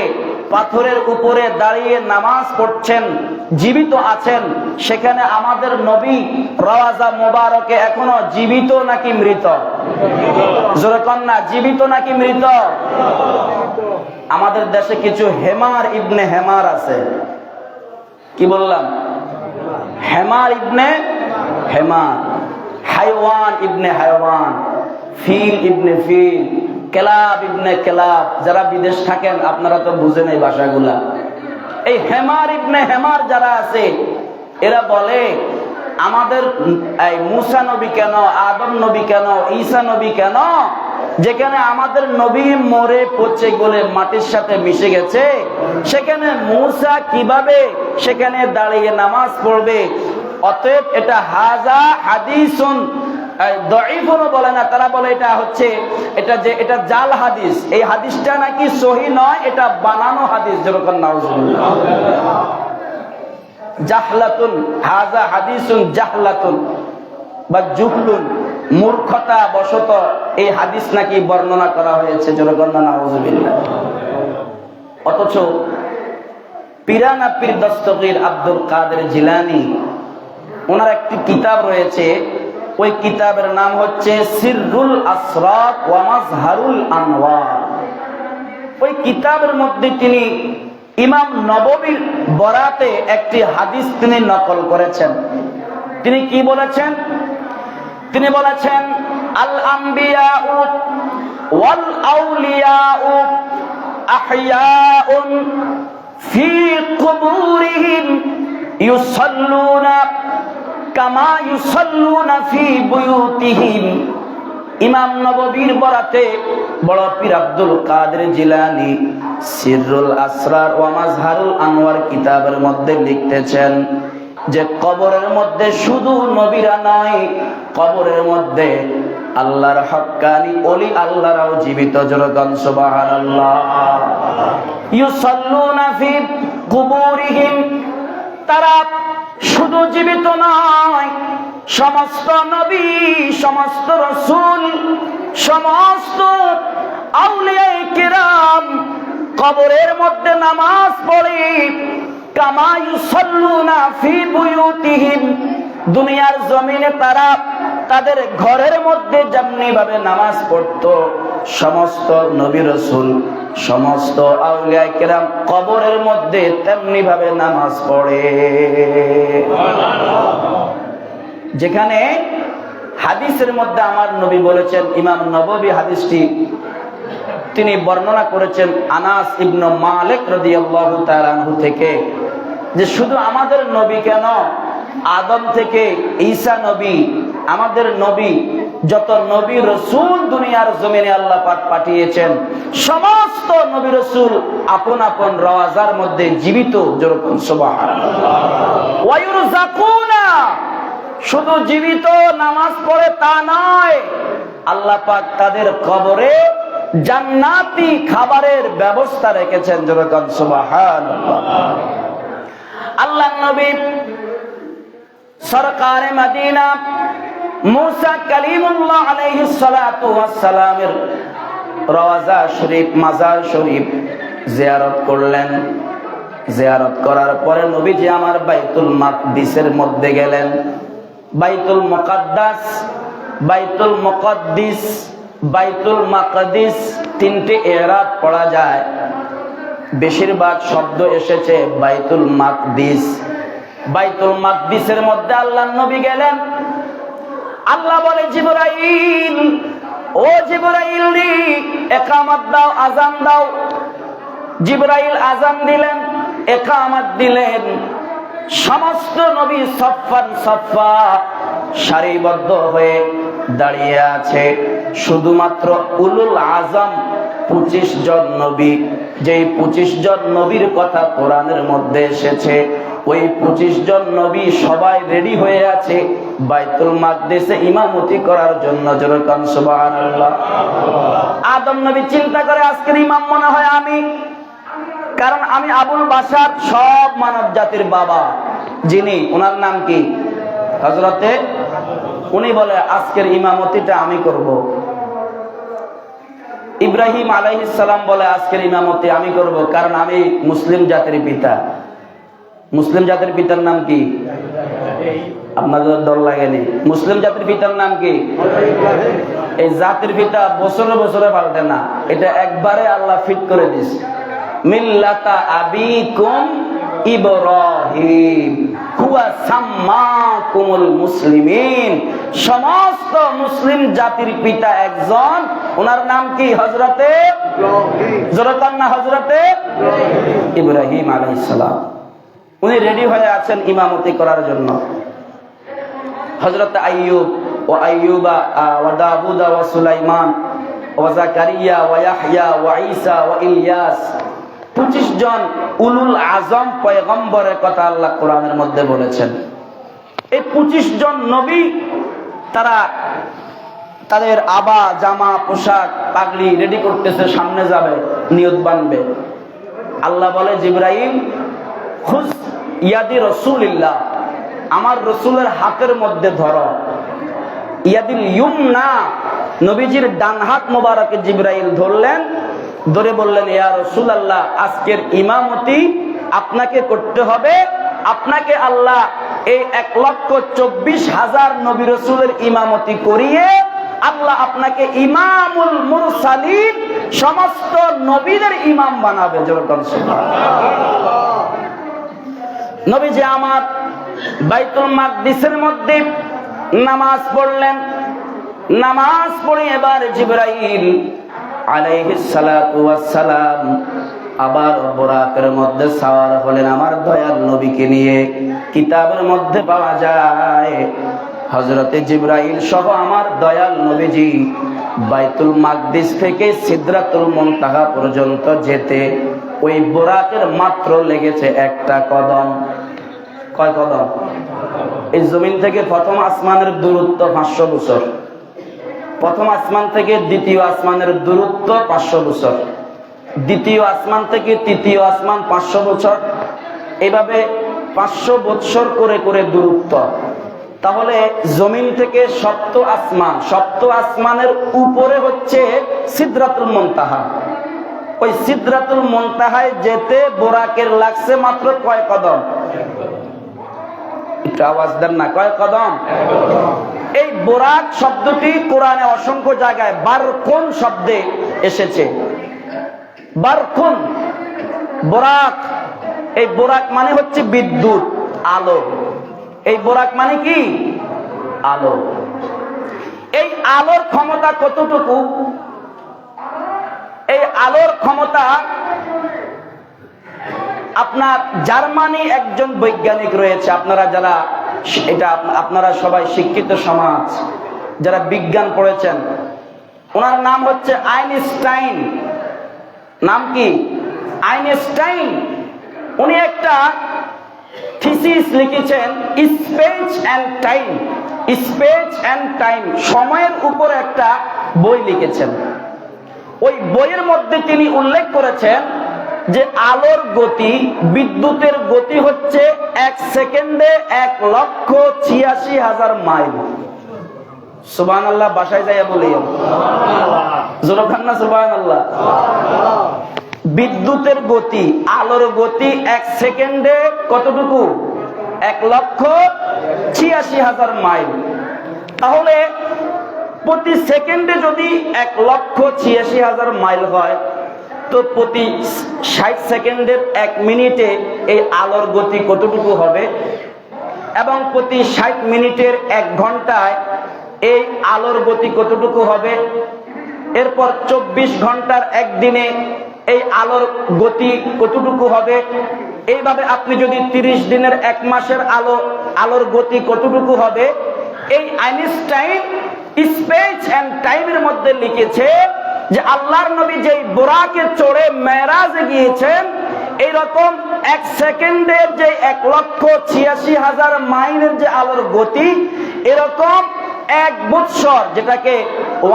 পাথরের উপরে দাঁড়িয়ে নামাজ পড়ছেন, জীবিত আছেন, সেখানে আমাদের নবী রওজা মোবারকে এখনো জীবিত নাকি মৃত? জোরে কন না, জীবিত নাকি মৃত? আমাদের দেশে কিছু হেমার ইবনে হেমার আছে। কি বললাম? হেমার ইবনে হেমার, হাইওয়ান ইবনে হাইওয়ান, ফিল ইবনে ফিল, কেলাব ইবনে কেলাব, যারা বিদেশ থাকেন আপনারা তো বুঝেন এই ভাষাগুলা। এই হেমার ইবনে হেমার যারা আছে এরা বলে আমাদের এই মুসা নবী কেন, আদম নবী কেন, ঈসা নবী কেন, যেখানে আমাদের নবী মরে পচে গলে মাটির সাথে মিশে গেছে, সেখানে মুসা কিভাবে সেখানে দাঁড়িয়ে নামাজ পড়বে? অতএব এটা হাজা হাদিসুন দঈফুনও বলে না, তারা বলে এটা হচ্ছে এটা জাল হাদিস, এই হাদিসটা নাকি সহিহ নয়, এটা বানানো হাদিস। যেরকম নাউজুবিল্লাহ, জাহলাতুন, হাজা হাদিসুন জাহলাতুন বা জুহলুন, মূর্খতা বশত এই হাদিস নাকি বর্ণনা করা হয়েছে। যেরকম নাউজুবিল্লাহ। অথচ পিরানা পীর দস্তগীর আব্দুল কাদের জিলানী, ওনার একটি কিতাব রয়েছে, ওই কিতাবের নাম হচ্ছে সিররুল আসরার ওয়া মাজহারুল আনওয়ার। ওই কিতাবের মধ্যে তিনি ইমাম নববীর বরাতে একটি হাদিস তিনি নকল করেছেন। তিনি কি বলেছেন? তিনি বলেছেন আল আম্বিয়াউ ওয়াল আউলিয়াউ আহইয়াউন ফি কুবুরিহিম ইউসাল্লুনা কামা ইউসাল্লুনা ফি বুয়ুতিহিম। ইমাম নববীর বরাতে বড় পীর আব্দুল কাদের জিলানী সিররুল আসরার ওয়া মাজহারুল আনওয়ার কিতাবের মধ্যে লিখতেছেন যে কবরের মধ্যে শুধু নবীরা নয়, কবরের মধ্যে আল্লাহর হক্কানি ওলি আল্লাহরাও জীবিত। জোরগান সুবহানাল্লাহ। ইউসাল্লুনা ফি কুবুরিহিম, তারা শুধু জীবিত নয়, সমস্ত নবী, সমস্ত রাসূল, সমস্ত আউলিয়ায়ে কিরাম কবরের মধ্যে নামাজ পড়ে কামা ইউসাল্লুনা ফি বুয়ুতিহিম, দুনিয়ার জমিনে তারা তাদের ঘরের মধ্যে যেমনি ভাবে নামাজ পড়তো, সমস্ত নবী রাসূল, সমস্ত আউলিয়া কিরাম কবরের মধ্যে তেমনি ভাবে নামাজ পড়ে। যেখানে হাদিসের মধ্যে আমার নবী বলেছেন, ইমাম নববী হাদিসটি তিনি বর্ণনা করেছেন আনাস ইবনে মালিক রাদিয়াল্লাহু তাআলা আনহু থেকে, যে শুধু আমাদের নবী কেন, আদম থেকে ঈসা নবী, আমাদের নবী, যত নবী রাসূল দুনিয়ার জমিনে আল্লাহ পাক পাঠিয়েছেন, সমস্ত নবী রাসূল আপন আপন রওজার মধ্যে জীবিত। যেরকম সুবহানাল্লাহ। ওয়া ইউরযাকুনা, শুধু জীবিত নামাজ পড়ে তা নয়, আল্লাহ পাক তাদের কবরে জান্নাতি খাবারের ব্যবস্থা রেখেছেন। যেরকম সুবহানাল্লাহ। আল্লাহ নবী সরকারে মদিনা মুসা কালিমুল্লাহ আলাইহিস সালাতু ওয়াস সালামের রওজা শরীফ, মাজার শরীফ জিয়ারত করলেন। জিয়ারত করার পরে নবীজি আমার বাইতুল মাকদিসের মধ্যে গেলেন। বাইতুল মুকাদ্দাস, বাইতুল মুকাদ্দিস, বাইতুল মাকদিস, তিনটি ইরাব পড়া যায়। বেশিরভাগ শব্দ এসেছে বাইতুল মাকদিস। বাইতুল মাকদিসের মধ্যে আল্লাহর নবী গেলেন। আল্লাহ বলে জিবরাইল, ও জিবরাইল রে, ইকামত দাও, আযান দাও। জিবরাইল আযান দিলেন, ইকামত দিলেন। সমস্ত নবী সফান সফা সারিবদ্ধ হয়ে দাঁড়িয়ে আছে। শুধুমাত্র উলুল আজম 25 জন নবী, যেই 25 জন নবীর কথা কোরআনের মধ্যে এসেছে, ওই 25 জন নবী সবাই রেডি হয়ে আছে বাইতুল মাকদিসে ইমামতি করার জন্য। যেরকম সুবহানাল্লাহ। আদম নবী চিন্তা করে আজকের ইমাম মনে হয় আমি, কারণ আমি আবুল বাশার, সব মানব জাতির বাবা যিনি, ওনার নাম কি? হযরতে। উনি বলে আজকের ইমামতিটা আমি করব। ইব্রাহিম আলাইহিস সালাম বলে আজকের ইমামতি আমি করব, কারণ আমি মুসলিম জাতির পিতা। মুসলিম জাতির পিতার নাম কি? আপনাদের ডর লাগেনি? মুসলিম জাতির পিতার নাম কি? এই জাতির পিতা বছরে বছরে পাল্টে না, এটা একবারে আল্লাহ ফিট করে দিয়েছে। মিল্লাতা আবিকুম ইব্রাহিম হুয়া সাম্মাকুমুল মুসলিমিন। সমস্ত মুসলিম জাতির পিতা একজন, ওনার নাম কি? হযরতে জোরাতান্না হযরতে ইব্রাহিম আলাইহিস সালাম। উনি রেডি হয়ে আছেন ইমামতি করার জন্য। হযরত আইয়ুব ওয়া আইয়ুবা ওয়া দাউদা ওয়া সুলাইমান ওয়া যাকারিয়া ওয়া ইয়াহইয়া ওয়া ঈসা ওয়া ইলিয়াস, 25 জন উলুল আজম পয়গম্বরের কথা আল্লাহ কোরআনের মধ্যে বলেছেন। এই 25 জন নবী তারা তাদের আবা, জামা, পোশাক, পাগড়ি রেডি করতেছে, সামনে যাবে, নিয়ত বানবে। আল্লাহ বলে, জিবরাইল খুজ ইয়াদি রাসূলিল্লাহ, আমার রাসূলের হাতের মধ্যে ধরো। ইয়াদিল ইয়ুমনা, নবীজির ডান হাত মোবারকে জিবরাইল ধরলেন, ধরে বললেন, ইয়া রাসূলুল্লাহ, আজকের ইমামতি আপনাকে করতে হবে। আপনাকে আল্লাহ এই 1,24,000 নবী রাসূলের ইমামতি করিয়ে আল্লাহ আপনাকে ইমামুল মুরসালিন, সমস্ত নবীদের ইমাম বানাবে। যেরকম নবীজি আমার বাইতুল মাকদিসের মধ্যে নামাজ পড়লেন। নামাজ পড়ে এবার জিবরাইল আলাইহিস সালাতু ওয়াস সালাম আবার বুরাকের মধ্যে সাওয়ার হলেন আমার দয়াল নবীকে নিয়ে। কিতাবের মধ্যে পাওয়া যায় হযরতে জিবরাইল সহ আমার দয়াল নবীজি বাইতুল মাকদিস থেকে সিদরাতুল মুনতাহা পর্যন্ত যেতে ওই বুরাকের মাত্র লেগেছে একটা কদম। কয় কদম? এই জমিন থেকে প্রথম আসমানের দূরত্ব 500 বছর, প্রথম আসমান থেকে দ্বিতীয় আসমানের দূরত্ব 500 বছর, দ্বিতীয় আসমান থেকে তৃতীয় আসমান 500 বছর, এভাবে 500 বছর করে করে দূরত্ব। তাহলে জমিন থেকে সপ্ত আসমানের উপরে হচ্ছে সিদরাতুল মুনতাহা। ওই সিদরাতুল মুনতাহায় যেতে বোরাকের লাগছে মাত্র কয় কদম? একটু আওয়াজ দেন না, কয় কদম? এই বোরাক শব্দটি কোরআনে অসংখ্য জায়গায় বারকুন শব্দে এসেছে। বারকুন, বোরাক, এই বোরাক মানে হচ্ছে বিদ্যুৎ, আলো। এই বোরাক মানে কি? আলো। এই আলোর ক্ষমতা কতটুকু? এই আলোর ক্ষমতা আপনার জার্মানি একজন বৈজ্ঞানিক রয়েছে, আপনারা সবাই শিক্ষিত সমাজ, যারা বিজ্ঞান পড়েছেন, ওনার নাম হচ্ছে আইনস্টাইন। নাম কি? আইনস্টাইন। উনি একটা থিসিস লিখেছেন, space and time. Space and time, সময়ের উপর একটা বই লিখেছেন। ওই বইয়ের মধ্যে তিনি উল্লেখ করেছেন যে আলোর গতি, বিদ্যুতের গতি হচ্ছে 1 সেকেন্ডে 1,86,000 মাইল। সুবহানাল্লাহ, বাসায় যাইয়া বলি জোরখান না সুবহানাল্লাহ। বিদ্যুতের গতি, আলোর গতি 1 সেকেন্ডে কতটুকু? 1,86,000 মাইল। তাহলে প্রতি সেকেন্ডে যদি 1,86,000 মাইল হয়, তো প্রতি 60 সেকেন্ডের 1 মিনিটে এই আলোর গতি কতটুকু হবে? এবং প্রতি 60 মিনিটের 1 ঘন্টায় এই আলোর গতি কতটুকু হবে? এরপর 24 ঘন্টার একদিনে এই আলোর গতি কতটুকু হবে? এইভাবে আপনি যদি 30 দিনের 1 মাসের আলোর গতি কতটুকু হবে? এই আইনস্টাইন স্পেস এন্ড টাইমের মধ্যে লিখেছে যে আল্লাহর নবী যেই বোরাকে চড়ে মেরাজে গিয়েছেন, এইরকম 1 সেকেন্ডের যে 1,86,000 মাইলের যে আলোর গতি, এরকম 1 বৎসর, যেটাকে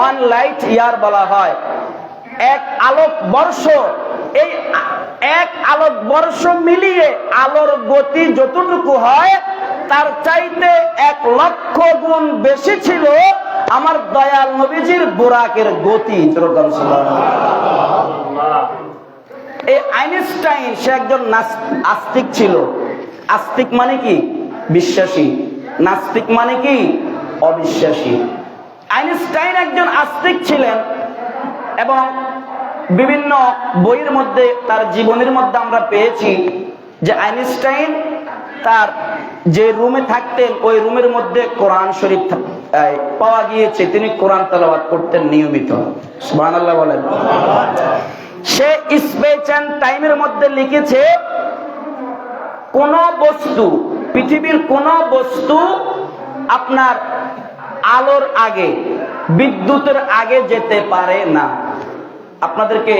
1 লাইট ইয়ার বলা হয়, 1 আলোক বর্ষ, এই 1 আলোক বর্ষ মিলিয়ে আলোর গতি যতটুকু হয় তার চাইতে 1,00,000 গুণ বেশি ছিল আমার দয়াল নবীজির বোরাকের গতি। এই আইনস্টাইন সে একজন আস্তিক ছিল। আস্তিক মানে কি? বিশ্বাসী। নাস্তিক মানে কি? অবিশ্বাসী। আইনস্টাইন একজন আস্তিক ছিলেন এবং বিভিন্ন বইয়ের মধ্যে, তার জীবনের মধ্যে আমরা পেয়েছি যে আইনস্টাইন তার যে রুমে থাকতেন ওই রুমের মধ্যে কোরআন শরীফ পাওয়া গিয়েছে তিনি কোরআন তেলাওয়াত করতেন নিয়মিত। সুবহানাল্লাহ বলেন। সে স্পেস এন্ড টাইমের মধ্যে লিখেছে কোন বস্তু, পৃথিবীর কোন বস্তু আপনার আলোর আগে, বিদ্যুতের আগে যেতে পারে না। আপনাদেরকে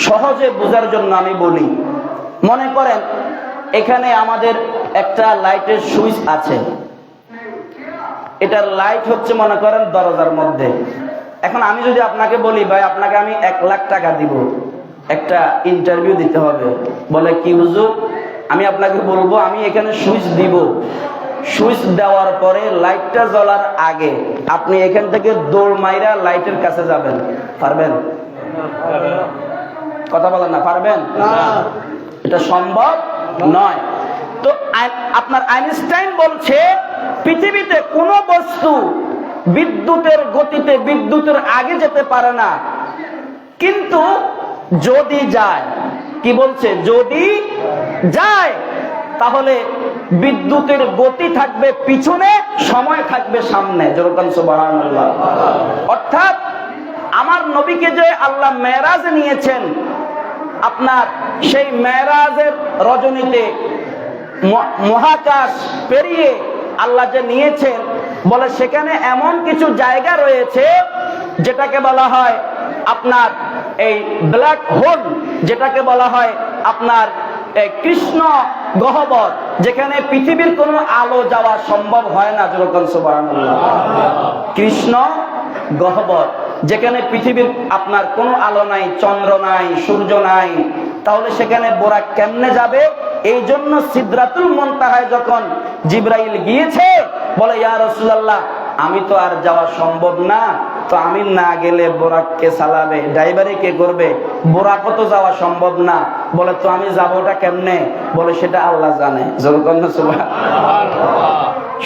সহজে বোঝার জন্য আমি বলি, মনে করেন এখানে আমাদের একটা লাইটের সুইচ আছে, এটার লাইট হচ্ছে মনে করেন দরজার মধ্যে। এখন আমি যদি আপনাকে বলি ভাই আপনাকে আমি 1 লাখ টাকা দিব, একটা ইন্টারভিউ দিতে হবে, বলে কি হুজুর? আমি আপনাকে বলবো আমি এখানে সুইচ দিব, সুইচ দেওয়ার পরে লাইটটা জ্বলার আগে আপনি এখান থেকে দৌড় মাইরা লাইটের কাছে যাবেন, পারবেন? কথা বলেন না, পারবেন? এটা সম্ভব নয়। তো আপনার আইনস্টাইন বলছে পৃথিবীতে কোন বস্তু বিদ্যুতের গতিতে, বিদ্যুতের আগে যেতে পারে না, কিন্তু যদি যায়, কি বলছে? যদি যায় তাহলে বিদ্যুতের গতি থাকবে পিছনে, সময় থাকবে সামনে। যেরকম সুবহানাল্লাহ। অর্থাৎ আমার নবীকে যে আল্লাহ মেরাজে নিয়েছেন, আপনার সেই মেরাজের রজনীতে মহাকাশ পেরিয়ে আল্লাহ যে নিয়েছেন, বলে সেখানে এমন কিছু জায়গা রয়েছে যেটাকে বলা হয় আপনার এই ব্ল্যাক হোল, যেটাকে বলা হয় আপনার কৃষ্ণ গহ্বর, যেখানে পৃথিবীর কোনো আলো যাওয়া সম্ভব হয় না। যেরকম সুবহানাল্লাহ। কৃষ্ণ গহ্বর, যেখানে পৃথিবীর আপনার কোনো আলো নাই, চন্দ্র নাই, সূর্য নাই, তাহলে সেখানে বোরাক কেমনে যাবে? এই জন্য সিদরাতুল মুনতাহায় যখন জিবরাইল গিয়েছে, বলে ইয়া রাসূলুল্লাহ আমি তো আর যাওয়া সম্ভব না, তো আমি না গেলে বোরাক কে চালাবে, ড্রাইভারে কে করবে, বোরাকও তো যাওয়া সম্ভব না। বলে তো আমি যাবোটা কেমনে? বলে সেটা আল্লাহ জানে। যেরকম সুবহানাল্লাহ।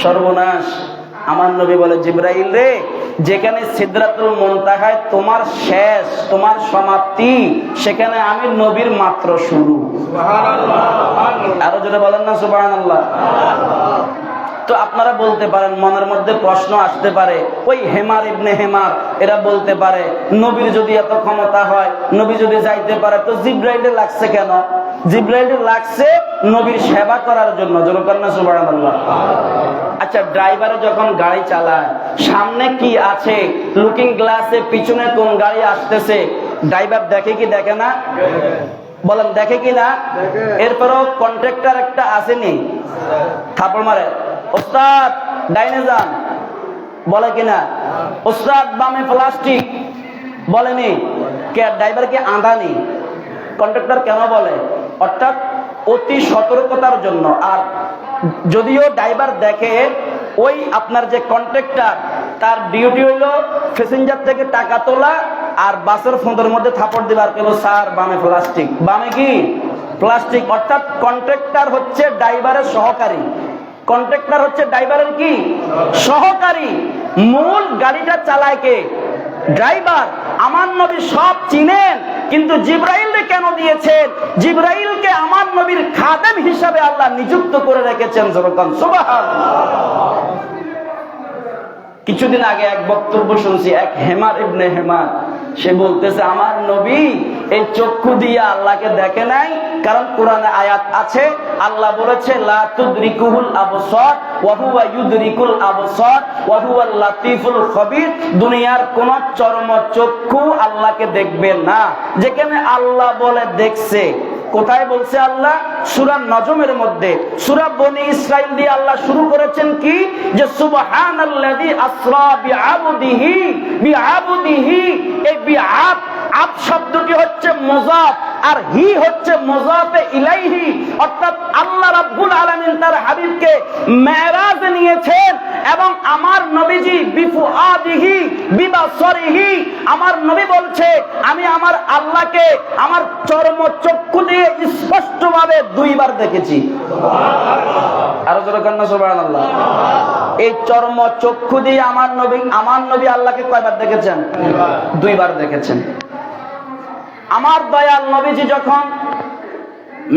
সর্বনাশ। আমার নবী বলে জিবরাইল রে, যেখানে সিদরাতুল মুনতাহায় তোমার শেষ, তোমার সমাপ্তি, সেখানে আমি নবীর মাত্র শুরু। সুবহানাল্লাহ। আরো জোরে বলেন না সুবহানাল্লাহ। তো আপনারা বলতে পারেন, মনের মধ্যে প্রশ্ন আসতে পারে, ওই হেমার ইবনে হেমার এরা বলতে পারে নবীর যদি এত ক্ষমতা হয়, নবী যদি যাইতে পারে, তো জিবরাইলে লাগছে কেন? জিবরাইলে লাগছে নবীর সেবা করার জন্য। যেরকম না সুবহানাল্লাহ। আচ্ছা, ড্রাইভারে যখন গাড়ি চালায়, সামনে কি আছে, লুকিং গ্লাসে পিছনে কোন গাড়ি আসতেছে, ড্রাইভার দেখে কি দেখে না? বলেন দেখে কি না? এরপরও কন্ট্রাক্টর একটা আসেনি, থাপড় মারে, ওস্তাদ ডাইনে যান, বলে কিনা? ওস্তাদ বামে প্লাস্টিক, বলেনি? কে ড্রাইভার কি আঁধানি? কন্ট্রাক্টর কেন বলে? অর্থাৎ অতি সতর্কতার জন্য। আর যদিও ড্রাইভার দেখে, ওই আপনার যে কন্ট্রাক্টর, তার ডিউটি হইলো প্যাসেঞ্জার থেকে টাকা তোলা আর বাসের ফোঁদের মধ্যে থাপড় দিবার, কেন স্যার বামে প্লাস্টিক, বামে কি প্লাস্টিক। অর্থাৎ কন্ট্রাক্টর হচ্ছে ড্রাইভারের সহকারী, কন্ট্রাক্টর হচ্ছে ড্রাইভারের কি সহকারী। মূল গাড়িটা চালায় কে? ড্রাইভার। আমার নবী সব চিনেন, কিন্তু জিবরাইলকে কেন দিয়েছেন? জিবরাইলকে আমার নবীর খাদেম হিসাবে আল্লাহ নিযুক্ত করে রেখেছেন। যেরকম সুবহানাল্লাহ। কিছুদিন আগে এক বক্তব্য শুনছি, এক হেমার ইবনে হেমার, সে বলতেছে আমার নবী এই চক্ষু দিয়ে আল্লাহকে দেখে নাই, কারণ কোরআনে আয়াত আছে, আল্লাহ বলেছে লা তুদরিকুহুল আবসার ওয়া হুয়া ইউদরিকুল আবসার ওয়া হুয়াল লাতীফুল খবীর। দুনিয়ার কোন চর্ম চক্ষু আল্লাহকে দেখবে না। যেখানে আল্লাহ বলে দেখছে, কোথায় বলছে আল্লাহ? সূরা নজমের মধ্যে। সূরা বনি ইসরাইল দিয়ে আল্লাহ শুরু করেছেন কি? যে সুবহানাল্লাযী আসরা বিআবদিহি বিআবদিহি। এই বিআব, আব শব্দটি হচ্ছে মুযাফ, আর হি হচ্ছে মুযাফে ইলাইহি। অর্থাৎ আল্লাহ রাব্বুল আলামিন তার হাবিবকে মেরাজ নিয়েছেন, এবং আমার নবীজি বিফুআদিহি বিবাসরিহি, আমার নবী বলছে আমি আমার আল্লাহকে আমার চর্ম চক্ষু দিয়ে স্পষ্টভাবে 2 বার দেখেছি। আরো জোরে কান্না সুবহানাল্লাহ। এই চর্ম চক্ষু দিয়ে আমার নবী আল্লাহকে কয়বার দেখেছেন? 2 বার দেখেছেন। আমার দয়াল নবীজি যখন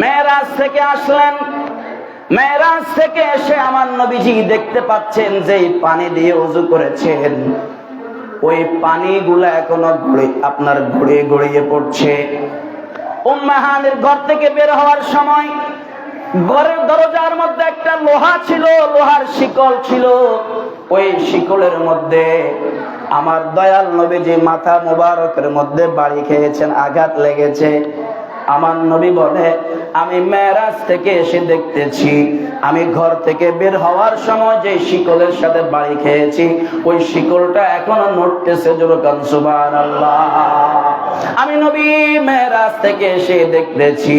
মেরাজ থেকে আসলেন, মেরাজ থেকে এসে আমার নবীজি দেখতে পাচ্ছেন যে পানি দিয়ে ওযু করেছেন, ওই পানিগুলা এখনো গড়িয়ে গড়িয়ে পড়ছে। উম্মে হানির ঘর থেকে বের হওয়ার সময় ঘরের দরজার মধ্যে একটা লোহা ছিল, লোহার শিকল ছিল। ওই শিকলের মধ্যে আমার দয়াল নবীজি মাথা মুবারকের মধ্যে বাড়ি খেয়েছেন, আঘাত লেগেছে। আমার নবী বলে, আমি মেরাজ থেকে এসে দেখতেছি, আমি ঘর থেকে বের হওয়ার সময় যে শিকলের সাথে বাড়ি খেয়েছি, ওই শিকলটা এখনো নড়তেছে। জোরে কান সুবহানাল্লাহ। আমি নবী মেরাজ থেকে এসে দেখতেছি,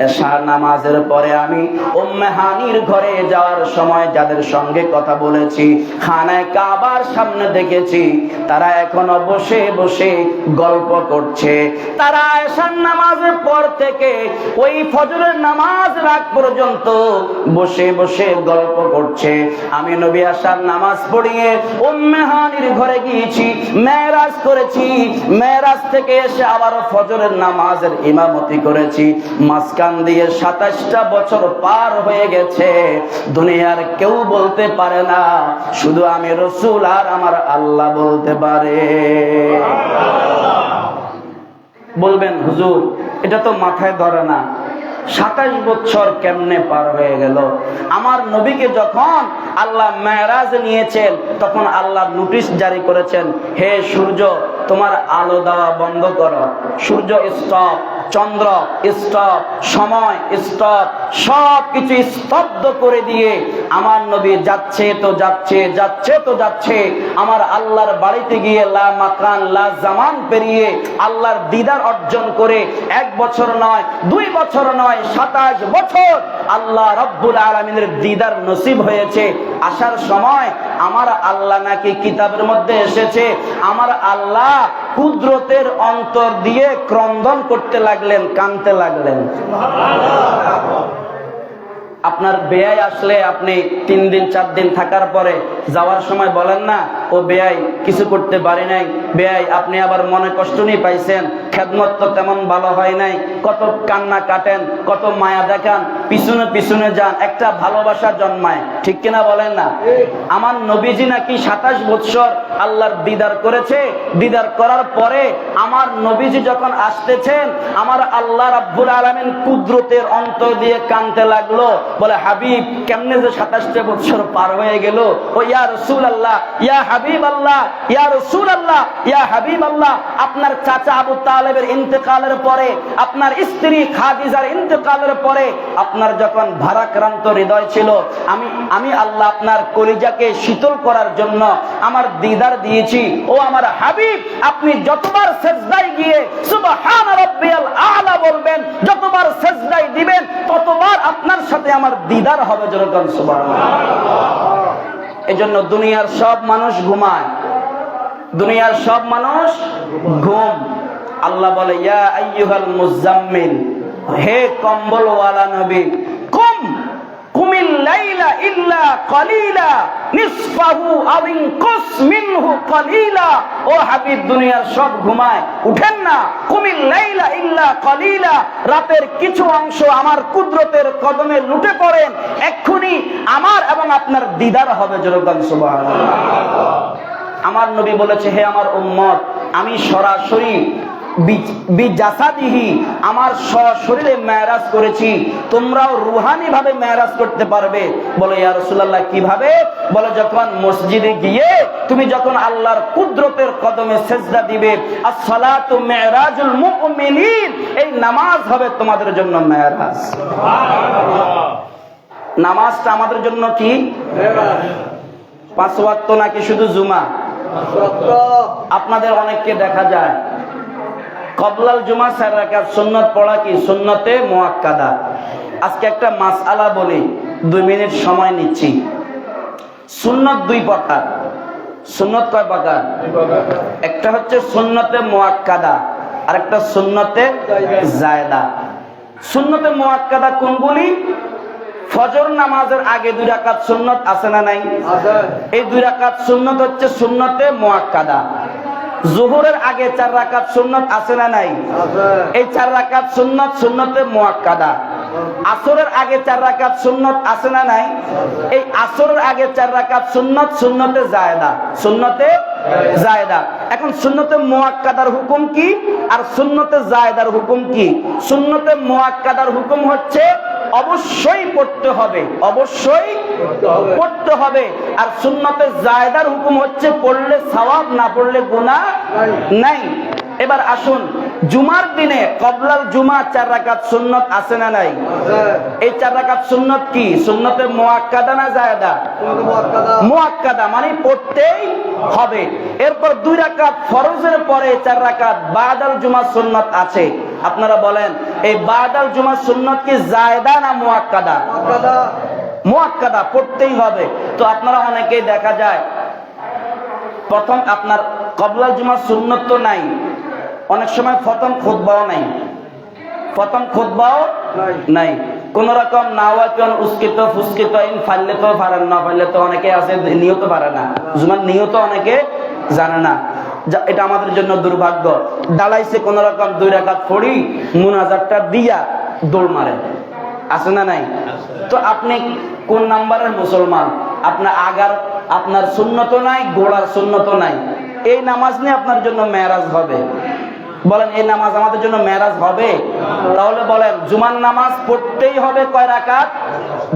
এশার নামাজের পরে আমি উম্মে হানির ঘরে যাওয়ার সময় যাদের সঙ্গে কথা বলেছি, খানায় কাবার সামনে দেখেছি, তারা এখনো বসে বসে গল্প করছে। তারা এশার নামাজের পর থেকে ওই ফজরের নামাজ রাত পর্যন্ত বসে বসে গল্প করছে। আমি নবী এশার নামাজ পড়িয়ে উম্মে হানির ঘরে গিয়েছি, মেরাজ করেছি। মেরাজ থেকে এসে আবার ফজরের নামাজের ইমামতি করেছি। মাঝখান দিয়ে 27টা বছর পার হয়ে গেছে। দুনিয়ার কেউ বলতে পারে না, শুধু আমি রাসূল আর আমার আল্লাহ বলতে পারে। বলবেন হুজুর, এটা তো মাথায় ধরে না, 27 বছর কেমনে পার হয়ে গেল? আমার নবীকে যখন আল্লাহ মেরাজ নিয়েছেন, তখন আল্লাহ নোটিশ জারি করেছেন, হে সূর্য, তোমার আলো দেওয়া বন্ধ করো। সূর্য স্টপ, চন্দ্র স্টপ, সময় স্টপ, সবকিছু স্তব্ধ করে দিয়ে আমার নবী যাচ্ছে তো যাচ্ছে, যাচ্ছে তো যাচ্ছে। আমার আল্লাহর বাড়িতে গিয়ে লা মাকান লা জামান পেরিয়ে আল্লাহর দিদার অর্জন করে 1 বছর নয়, 2 বছর নয়, 27 বছর আল্লাহ রব্বুল আলামিনের দিদার নসিব হয়েছে। আসার সময় আমার আল্লাহ নাকি কিতাবের মধ্যে এসেছে, আমার আল্লাহ কুদরতের অন্তর দিয়ে ক্রন্দন করতে লাগলেন, কাঁদতে লাগলেন। আপনার বেয়াই আসলে আপনি 3 দিন 4 দিন থাকার পরে যাওয়ার সময় বলেন না, ও বেয়াই কিছু করতে পারি নাই, বেয়াই আপনি আবার মনে কষ্ট নিয়ে পাইছেন, খেদমত তো তেমন ভালো হয় নাই, কত কান্না কাটেন, কত মায়া দেখান, পিছনে পিছনে যান, একটা ভালোবাসা জন্মায়। ঠিক কিনা বলেন না? আমার নবীজি নাকি 27 বছর আল্লাহর দিদার করেছে। দিদার করার পরে আমার নবীজি যখন আসতেছেন, আমার আল্লাহ রাব্বুল আলামিন কুদরতের অন্তর দিয়ে কাঁদতে লাগলো, বলে হাবিব কেমনে যে 27টা বছর পার হয়ে গেল। ও ইয়া রাসূলুল্লাহ, ইয়া হাবিবাল্লাহ, ইয়া রাসূলুল্লাহ, ইয়া হাবিবাল্লাহ, আপনার চাচা আবু তালেবের ইন্তেকালের পরে, আপনার স্ত্রী খাদিজার ইন্তেকালের পরে আপনার যখন ভারাক্রান্ত হৃদয় ছিল, আমি আল্লাহ আপনার কলিজাকে শীতল করার জন্য আমার দিদার দিয়েছি। ও আমার হাবিব, আপনি যতবার সেজদায় গিয়ে সুবহান রাব্বিয়াল আ'লা বলবেন, যতবার সেজদায় দিবেন, ততবার আপনার সাথে আমার দিদার হবে। যেরকম সুবহানাল্লাহ। এজন্য দুনিয়ার সব মানুষ ঘুমায়, দুনিয়ার সব মানুষ ঘুম। আল্লাহ বলে, ইয়া আইয়ুহাল মুজাম্মিল, হে কম্বলওয়ালা নবী, কুমিল লাইলা ইল্লা কলিলা নিসফাহু আও ইনকুস মিনহু কলিলা। ও হাবিব, দুনিয়ার সব ঘুমায়, উঠেন না। কুমিল লাইলা ইল্লা কলিলা, রাতের কিছু অংশ আমার কুদরতের কদমে লুটে পড়েন, এক্ষুনি আমার এবং আপনার দিদার হবে। যেরকম সুবহানাল্লাহ। আমার নবী বলেছে, হে আমার উম্মত, আমি সরাসরি বিজাসাদিহি, আমার শরীরে মেরাজ করেছি, তোমরাও রুহানি ভাবে মেরাজ করতে পারবে। বলে, ইয়া রাসূলুল্লাহ কিভাবে? বলে, যখন মসজিদে গিয়ে তুমি যখন আল্লাহর কুদরতের কদমে সেজদা দিবে, as-সালাতু মিরাজুল মুমিনিন, এই নামাজ হবে তোমাদের জন্য মেরাজ। সুবহানাল্লাহ। নামাজটা আমাদের জন্য কি মেরাজ? 5 ওয়াক্ত নাকি শুধু জুমা? আপনাদের অনেককে দেখা যায় কবলাল জুমা 4 রাকাত সুন্নাত পড়া কি সুন্নতে মুআক্কাদা। আজকে একটা মাসআলা বলি, 2 মিনিট সময় নিচ্ছি। সুন্নাত 2 প্রকার। সুন্নাত কয় প্রকার? একটা হচ্ছে সুন্নতে মুআক্কাদা, আর একটা সুন্নতে জায়েদা। সুন্নতে মুআক্কাদা কোনগুলি? ফজর নামাজের আগে 2 রাকাত সুন্নাত আছে না নাই? এই 2 রাকাত সুন্নাত হচ্ছে সুন্নতে মুআক্কাদা। যোহরের আগে 4 রাকাত সুন্নাত আছে না নাই? এই 4 রাকাত সুন্নাত সুন্নতে মুআক্কাদা। আসরের আগে 4 রাকাত সুন্নত আছে না নাই? এই আসরের আগে 4 রাকাত সুন্নত, সুন্নতে জায়েদা, সুন্নতে জায়েদা। এখন সুন্নতে মুআক্কাদার হুকুম কি আর সুন্নতে জায়েদার হুকুম কি? সুন্নতে মুআক্কাদার হুকুম হচ্ছে অবশ্যই পড়তে হবে, অবশ্যই পড়তে হবে। আর সুন্নতে জায়েদার হুকুম হচ্ছে পড়লে সওয়াব, না পড়লে গুনাহ নাই। এবার আসুন, জুমার দিনে কবলাল জুমা 4 রাকাত সুন্নত আছে না নাই? এই 4 রাকাত সুন্নত কি? সুন্নতে মুআক্কাদা না জায়েদা? মুআক্কাদা, মানে পড়তেই হবে। এরপর 2 রাকাত ফরজের পরে 4 রাকাত বাদাল জুমা সুন্নত আছে। আপনারা বলেন, এই বাদাল জুমা সুন্নত কি জায়েদা না মুআক্কাদা? মুআক্কাদা, পড়তেই হবে। তো আপনারা অনেকেই দেখা যায় প্রথম আপনার কবলাল জুমা সুন্নত তো নাই, অনেক সময় প্রথম খুতবাও নাই, প্রথম খুতবাও নাই। কোন রকম নাওয়াতুন উস্কিত ফুসকিত ইন ফাললে তো পারেন না, পারলে তো অনেকে আছে নিয়ত পারে না, জুমার নিয়ত অনেকে জানে না। এটা আমাদের জন্য দুর্ভাগ্য। দাঁড়াইছে কোন রকম 2 রাকাত পড়ি, মুনাজাতটা দিয়া দৌড় মারে, আছে না নাই? তো আপনি কোন নাম্বারের মুসলমান? আপনার আগার আপনার সুন্নত নাই, গোড়ার সুন্নত নাই। এই নামাজ নিয়ে আপনার জন্য মেরাজ হবে? বলেন, এই নামাজ আমাদের জন্য মেরাজ হবে? তাহলে বলেন, জুমার নামাজ পড়তেই হবে কয় রাকাত?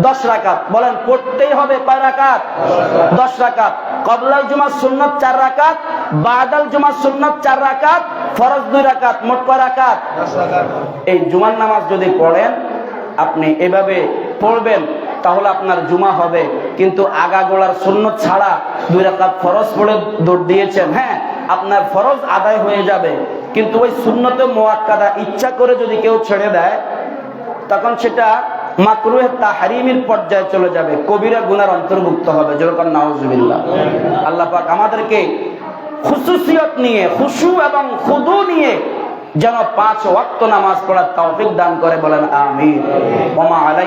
10 রাকাত। বলেন, পড়তেই হবে কয় রাকাত? 10 রাকাত। কবলাল জুমার সুন্নত 4 রাকাত, বাদাল জুমার সুন্নত 4 রাকাত, ফরজ 2 রাকাত, মোট কয় রাকাত? 10 রাকাত। এই জুমার নামাজ যদি পড়েন, আপনি এভাবে পড়বেন, তাহলে আপনার জুমা হবে। কিন্তু আগাগোড়ার সুন্নত ছাড়া 2 রাকাত ফরজ পড়ে দৌড় দিয়েছেন, হ্যাঁ, আপনার ফরজ আদায় হয়ে যাবে, কিন্তু ওই সুন্নতে মুআক্কাদা ইচ্ছা করে যদি কেউ ছেড়ে দেয়, তখন সেটা মাকরুহে তাহরিমের পর্যায়ে চলে যাবে, কবিরা গুনার অন্তর্ভুক্ত হবে। যেরকম নাউজুবিল্লাহ। আল্লাহ পাক আমাদেরকে খুশুসিয়ত নিয়ে, খুশু এবং খুদু নিয়ে যেন 5 ওয়াক্ত নামাজ পড়ার তৌফিক দান করে। বলেন আমিন। ওয়া মা আলাই